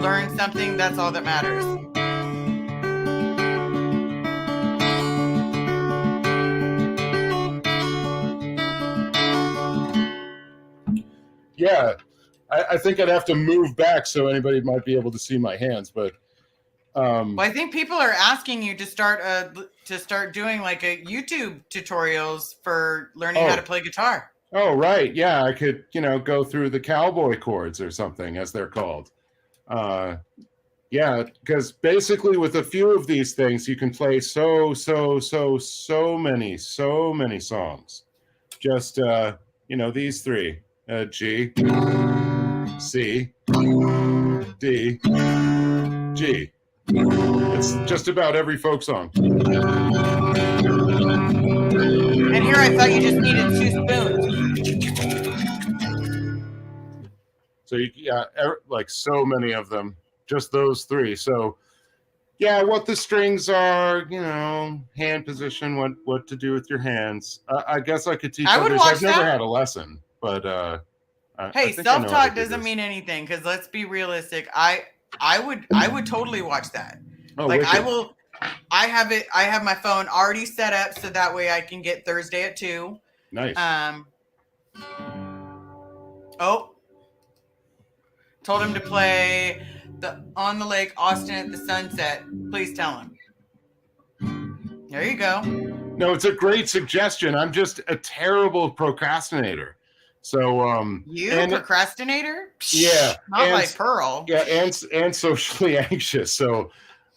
learn something, that's all that matters. Yeah, I think I'd have to move back so anybody might be able to see my hands, but well, I think people are asking you to start doing like a YouTube tutorials for learning how to play guitar. Oh, right. Yeah, I could, go through the cowboy chords or something, as they're called. Yeah, because basically with a few of these things, you can play so many songs. Just, these three. G, C, D, G. It's just about every folk song. And here I thought you just needed 2 spoons. So like so many of them, just those three. So yeah, what the strings are, hand position, what to do with your hands. I guess I could teach others. I've never had a lesson, but hey, self-talk doesn't mean anything, because let's be realistic. I would totally watch that. Oh, like wicked. I have my phone already set up so that way I can get Thursday at 2. Nice. Told him to play the On the Lake, Austin at the Sunset. Please tell him. There you go. No, it's a great suggestion. I'm just a terrible procrastinator. So procrastinator? Yeah. Not like Pearl. Yeah, and socially anxious. So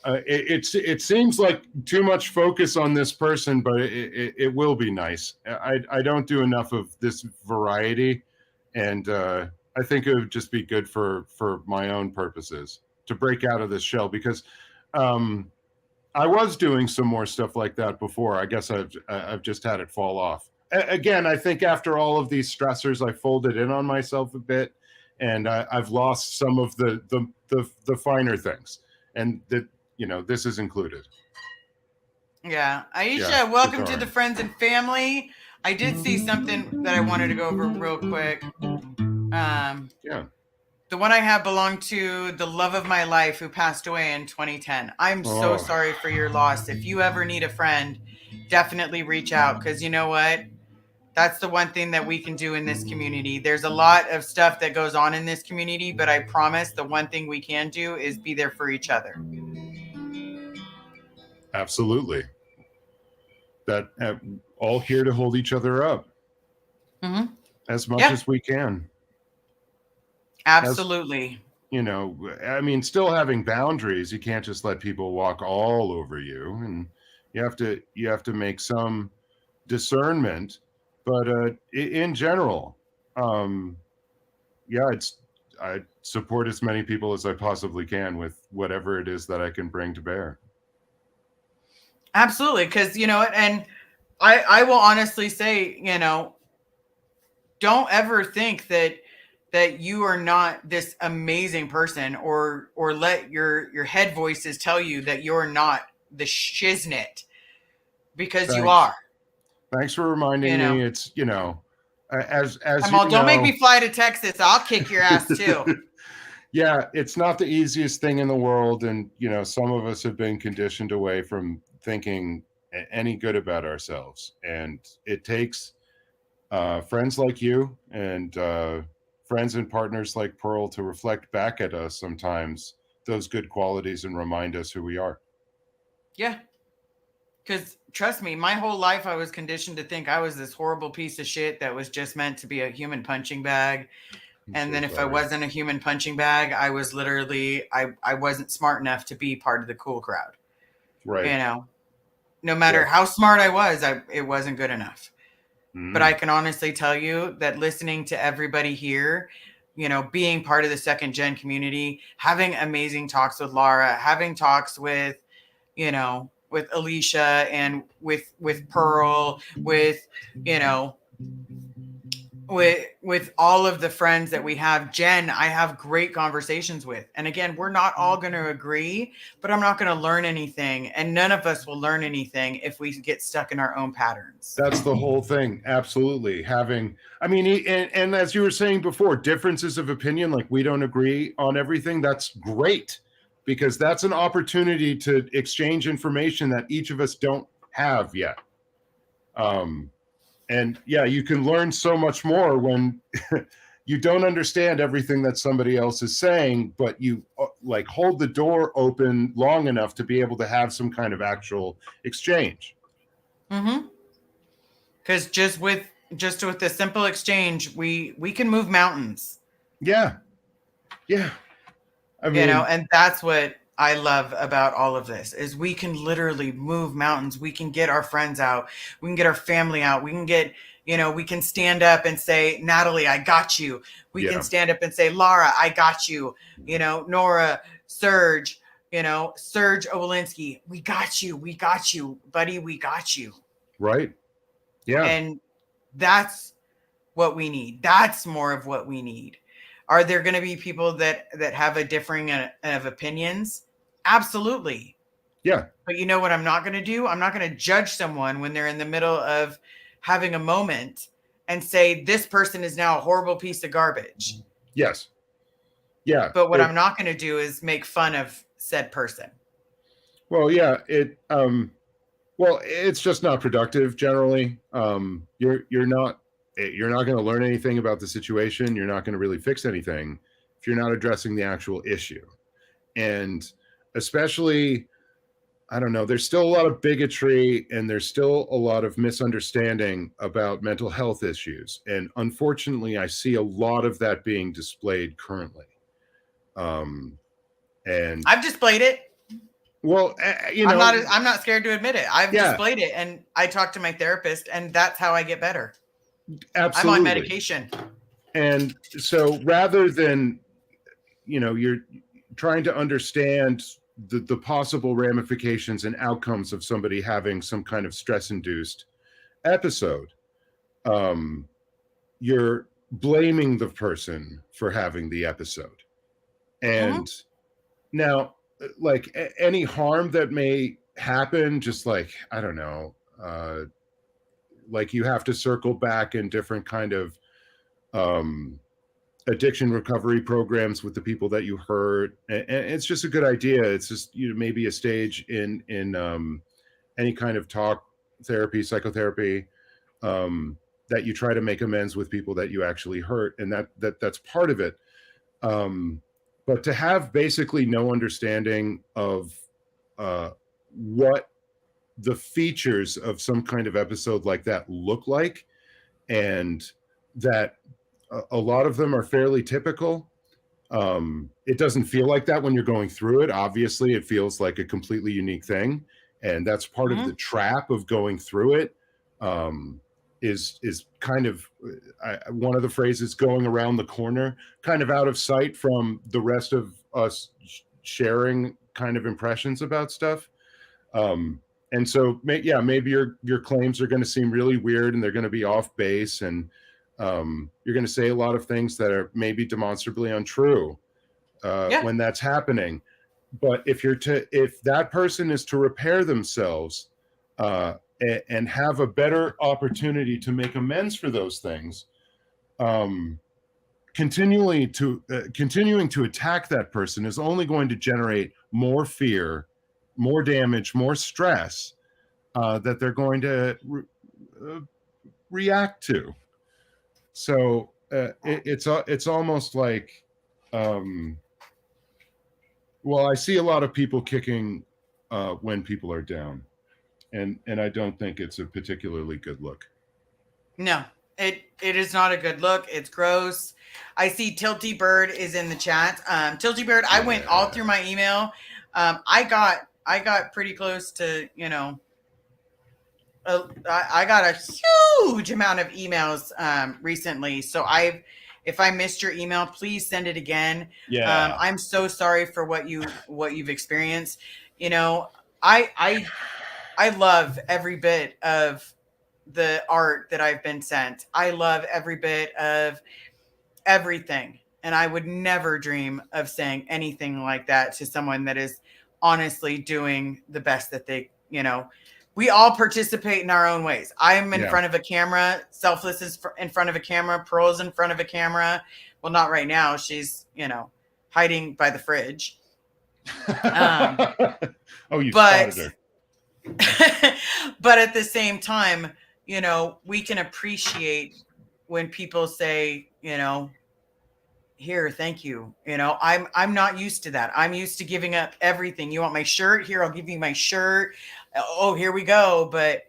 it seems like too much focus on this person, but it will be nice. I don't do enough of this variety, and I think it would just be good for my own purposes to break out of this shell, because I was doing some more stuff like that before. I guess I've just had it fall off. Again, I think after all of these stressors, I folded in on myself a bit, and I've lost some of the finer things, and that this is included. Yeah, Aisha, welcome to the friends and family. I did see something that I wanted to go over real quick. The one I have belonged to the love of my life who passed away in 2010. I'm so sorry for your loss. If you ever need a friend, definitely reach out, because you know what? That's the one thing that we can do in this community. There's a lot of stuff that goes on in this community, but I promise the one thing we can do is be there for each other. Absolutely. That all here to hold each other up as much as we can. Absolutely. You know, I mean, still having boundaries. You can't just let people walk all over you, and you have to make some discernment. But in general, yeah, I support as many people as I possibly can with whatever it is that I can bring to bear. Absolutely, because you know, and I will honestly say, you know, don't ever think that you are not this amazing person, or let your head voices tell you that you're not the shiznit, because you are. Thanks for reminding me. It's, you know, as you know, don't make me fly to Texas. I'll kick your ass too. Yeah, it's not the easiest thing in the world, and you know, some of us have been conditioned away from thinking any good about ourselves, and it takes friends like you and friends and partners like Pearl to reflect back at us sometimes those good qualities and remind us who we are. Yeah, because trust me, my whole life I was conditioned to think I was this horrible piece of shit that was just meant to be a human punching bag. And then if I wasn't a human punching bag, I was literally, I wasn't smart enough to be part of the cool crowd. Right. You know, no matter how smart I was, it wasn't good enough. But I can honestly tell you that listening to everybody here, you know, being part of the second gen community, having amazing talks with Laura, having talks with, you know, with Alicia and with Pearl, with, you know, with all of the friends that we have, Jen, I have great conversations with. And again, we're not all going to agree, but I'm not going to learn anything. And none of us will learn anything if we get stuck in our own patterns. That's the whole thing. Absolutely. Having, I mean, and as you were saying before, differences of opinion, like we don't agree on everything. That's great, because that's an opportunity to exchange information that each of us don't have yet. And yeah, you can learn so much more when you don't understand everything that somebody else is saying, but you like hold the door open long enough to be able to have some kind of actual exchange. Because just with the simple exchange, we can move mountains. Yeah. I mean, you know, and that's what I love about all of this is we can literally move mountains. We can get our friends out. We can get our family out. We can get, you know, we can stand up and say, Natalie, I got you. We can stand up and say, Laura, I got you. You know, Nora, Serge, you know, Serge Owalinski, we got you, buddy, we got you. Right. Yeah. And that's what we need. That's more of what we need. Are there going to be people that have a differing of opinions? Absolutely. Yeah. But you know what I'm not going to do? I'm not going to judge someone when they're in the middle of having a moment and say, this person is now a horrible piece of garbage. Yes. Yeah. But what I'm not going to do is make fun of said person. Well, yeah, well, it's just not productive generally. You're not going to learn anything about the situation. You're not going to really fix anything if you're not addressing the actual issue. And especially, I don't know, there's still a lot of bigotry and there's still a lot of misunderstanding about mental health issues. And unfortunately, I see a lot of that being displayed currently. And I've displayed it. Well, you know, I'm not scared to admit it. I've displayed it, and I talk to my therapist, and that's how I get better. Absolutely. I'm on medication. And so rather than, you know, you're trying to understand the possible ramifications and outcomes of somebody having some kind of stress-induced episode, you're blaming the person for having the episode. And now, like any harm that may happen, just like, I don't know, like you have to circle back in different kind of addiction recovery programs with the people that you hurt. And it's just a good idea. It's just, you know, maybe a stage in any kind of talk therapy, psychotherapy, that you try to make amends with people that you actually hurt, and that's part of it. But to have basically no understanding of what the features of some kind of episode like that look like, and that a lot of them are fairly typical. It doesn't feel like that when you're going through it. Obviously, it feels like a completely unique thing, and that's part of the trap of going through it. Is kind of one of the phrases, going around the corner, kind of out of sight from the rest of us sharing kind of impressions about stuff. And so, maybe your claims are going to seem really weird, and they're going to be off base, and you're going to say a lot of things that are maybe demonstrably untrue when that's happening. But if that person is to repair themselves and have a better opportunity to make amends for those things, continuing to attack that person is only going to generate more fear, more damage, more stress that they're going to react to. So it's almost like, well, I see a lot of people kicking when people are down, and I don't think it's a particularly good look. No, it is not a good look. It's gross. I see Tilty Bird is in the chat. Tilty Bird, I went all through my email. I got pretty close to, I got a huge amount of emails recently. So if I missed your email, please send it again. Yeah. I'm so sorry for what you've experienced. I love every bit of the art that I've been sent. I love every bit of everything. And I would never dream of saying anything like that to someone that is honestly doing the best that they, we all participate in our own ways. I'm in front of a camera. Selfless is in front of a camera. Pearl's in front of a camera. Well, not right now. She's, hiding by the fridge. Oh, you spotted her. But at the same time, we can appreciate when people say, here, thank you. I'm not used to that. I'm used to giving up everything. You want my shirt? Here, I'll give you my shirt. Oh, here we go. But,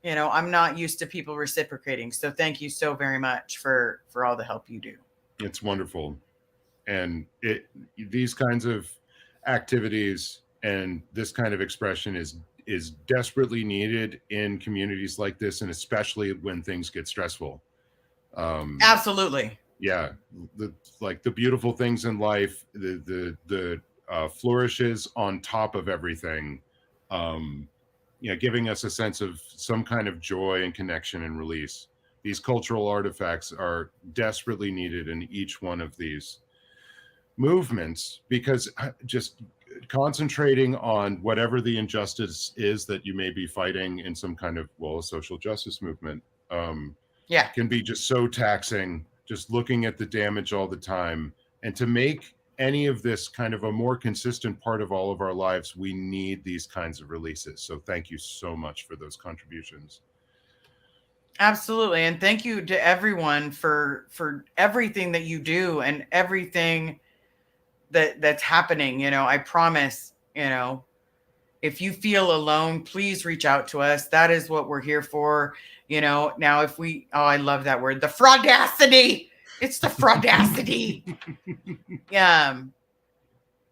I'm not used to people reciprocating. So thank you so very much for all the help you do. It's wonderful. And these kinds of activities and this kind of expression is desperately needed in communities like this, and especially when things get stressful. Absolutely. Yeah, the beautiful things in life, the flourishes on top of everything, giving us a sense of some kind of joy and connection and release. These cultural artifacts are desperately needed in each one of these movements, because just concentrating on whatever the injustice is that you may be fighting in some kind of, a social justice movement, can be just so taxing, just looking at the damage all the time. And to make any of this kind of a more consistent part of all of our lives, we need these kinds of releases. So thank you so much for those contributions. Absolutely. And thank you to everyone for everything that you do and everything that's happening. I promise, if you feel alone, please reach out to us. That is what we're here for. Now if I love that word, the fraudacity. It's the fraudacity.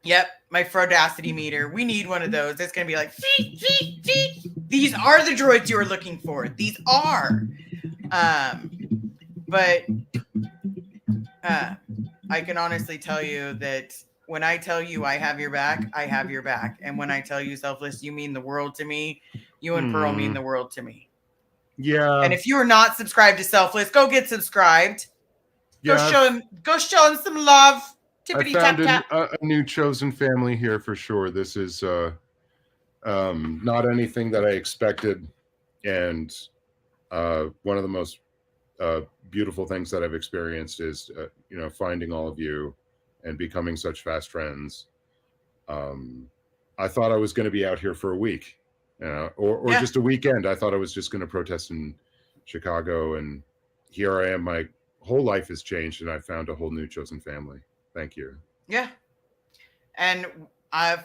Yep. My fraudacity meter. We need one of those. It's going to be like, these are the droids you are looking for. These are, but I can honestly tell you that when I tell you I have your back, I have your back. And when I tell you, Selfless, you mean the world to me. You and Pearl mean the world to me. Yeah. And if you are not subscribed to Selfless, go get subscribed. Go show him some love. Tippity I found tap. a new chosen family here for sure. This is not anything that I expected, and one of the most beautiful things that I've experienced is finding all of you and becoming such fast friends. I thought I was going to be out here for a week, or just a weekend. I thought I was just going to protest in Chicago and here I am. My whole life has changed, and I found a whole new chosen family. Thank you. Yeah. And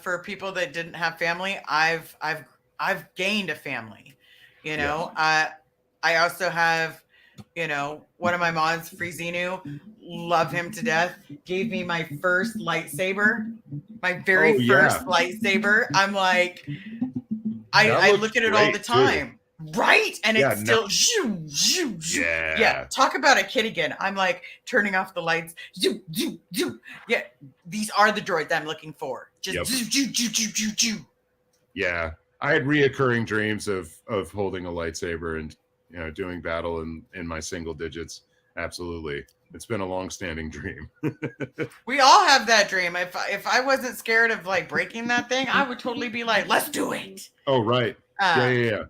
for people that didn't have family, I've gained a family. You know, I also have, you know, one of my mods, Frizinu, love him to death, gave me my first lightsaber, my very first lightsaber. I'm like, I look at it all the time. Too. Right? And it's still yeah. Talk about a kid again. I'm like turning off the lights. Yeah, these are the droids I'm looking for. Just Yeah. I had reoccurring dreams of holding a lightsaber and, you know, doing battle in my single digits. Absolutely. It's been a long-standing dream. We all have that dream. If I wasn't scared of like breaking that thing, I would totally be like, let's do it. Oh, right. Yeah.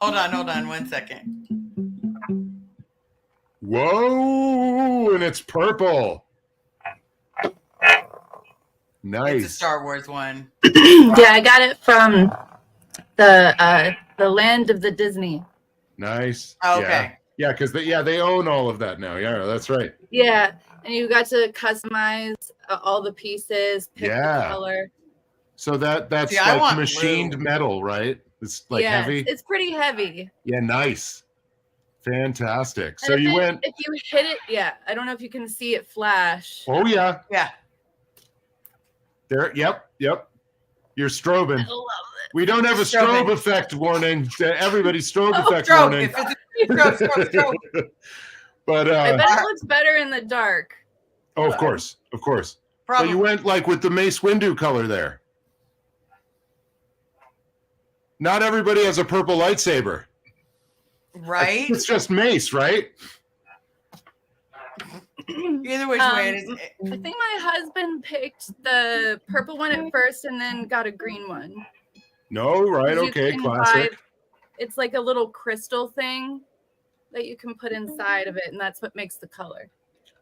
Hold on 1 second. Whoa, and it's purple. Nice. It's a Star Wars one. Yeah, I got it from the land of the Disney. Nice. Oh, okay. Yeah, because they own all of that now. Yeah, that's right. Yeah, and you got to customize all the pieces, pick the color. So that's like machined metal, right? It's like heavy. It's pretty heavy. Yeah, nice. Fantastic. And so if you hit it, I don't know if you can see it flash. Oh yeah. Yeah. There, yep. You're strobing. I love it. We don't have a strobe effect warning. Everybody strobe effect warning. If it's a strobe. But I bet it looks better in the dark. Oh, of course. Probably. But you went like with the Mace Windu color there. Not everybody has a purple lightsaber. Right? It's just Mace, right? Either which way it is. I think my husband picked the purple one at first and then got a green one. No, right, okay, classic. It's like a little crystal thing that you can put inside of it, and that's what makes the color.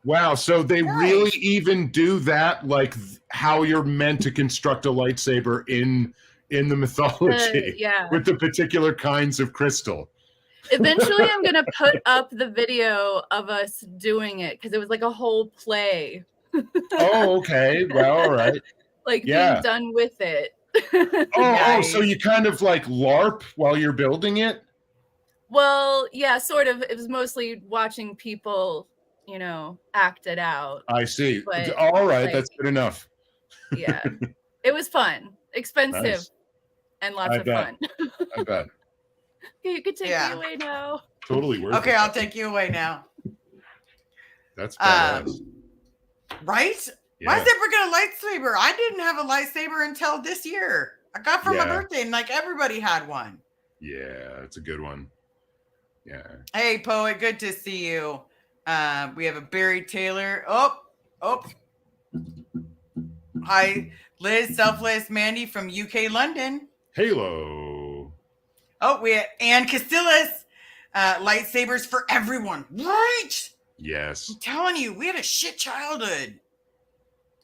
Wow, so they really even do that, like how you're meant to construct a lightsaber in the mythology with the particular kinds of crystal. Eventually, I'm going to put up the video of us doing it because it was like a whole play. Oh, okay. Well, all right. Like being done with it. Oh, so you kind of like LARP while you're building it? Well, yeah, sort of. It was mostly watching people, you know, act it out. I see. But, all right. That's good enough. Yeah. It was fun, expensive, and lots of fun. I bet. You could take me away now. Totally worth it. Okay, I'll take you away now. That's badass. Right? Yeah. Why is everyone a lightsaber? I didn't have a lightsaber until this year. I got for my birthday, and like everybody had one. Yeah, it's a good one. Yeah. Hey, Poet, good to see you. We have a Barry Taylor. Oh. Hi, Liz, Selfless, Mandy from UK, London. Halo. Oh, we have Ann Castillas. Lightsabers for everyone. Right? Yes. I'm telling you, we had a shit childhood.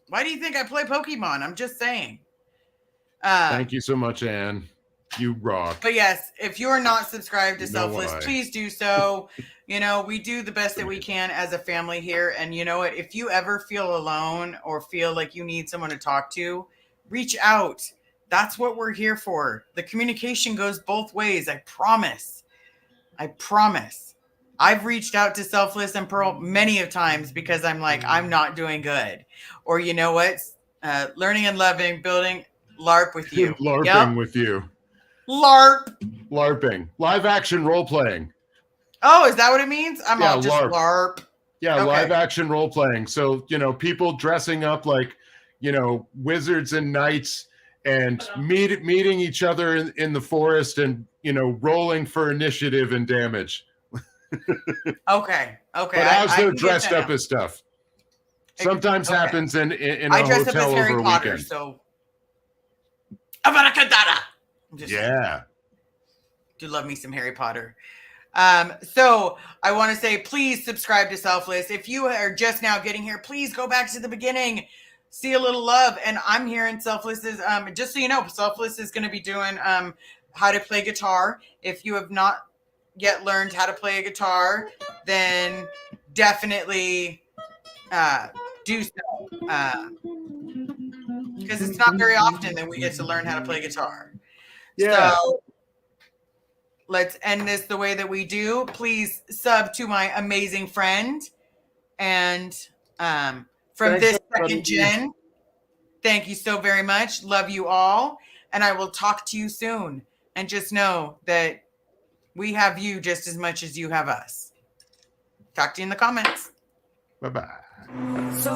Why do you think I play Pokemon? I'm just saying. Thank you so much, Anne. You rock. But yes, if you're not subscribed to Selfless, please do so. You know, we do the best that we can as a family here. And you know what? If you ever feel alone or feel like you need someone to talk to, reach out. That's what we're here for. The communication goes both ways. I promise. I've reached out to Selfless and Pearl many of times because I'm like, I'm not doing good. Or you know what? Learning and loving, building LARP with you. LARPing with you. LARPing. Live action role playing. Oh, is that what it means? I'm all just LARP. Yeah, okay. Live action role playing. So, you know, people dressing up like, you know, wizards and knights and meeting each other in the forest and, you know, rolling for initiative and damage. Okay. But as they're dressed up as stuff. Sometimes happens in a hotel over Harry Potter, a weekend. So Avada Kedavra. Yeah. Do love me some Harry Potter. So I want to say, please subscribe to Selfless. If you are just now getting here, please go back to the beginning, see a little love. And I'm here in Selfless's, just so you know, Selfless is going to be doing how to play guitar. If you have not yet learned how to play a guitar, then definitely do so. Because it's not very often that we get to learn how to play guitar. Yeah. So let's end this the way that we do. Please sub to my amazing friend. And from Thanks, this everybody. second gen, thank you so very much. Love you all. And I will talk to you soon. And just know that we have you just as much as you have us. Talk to you in the comments. Bye-bye. So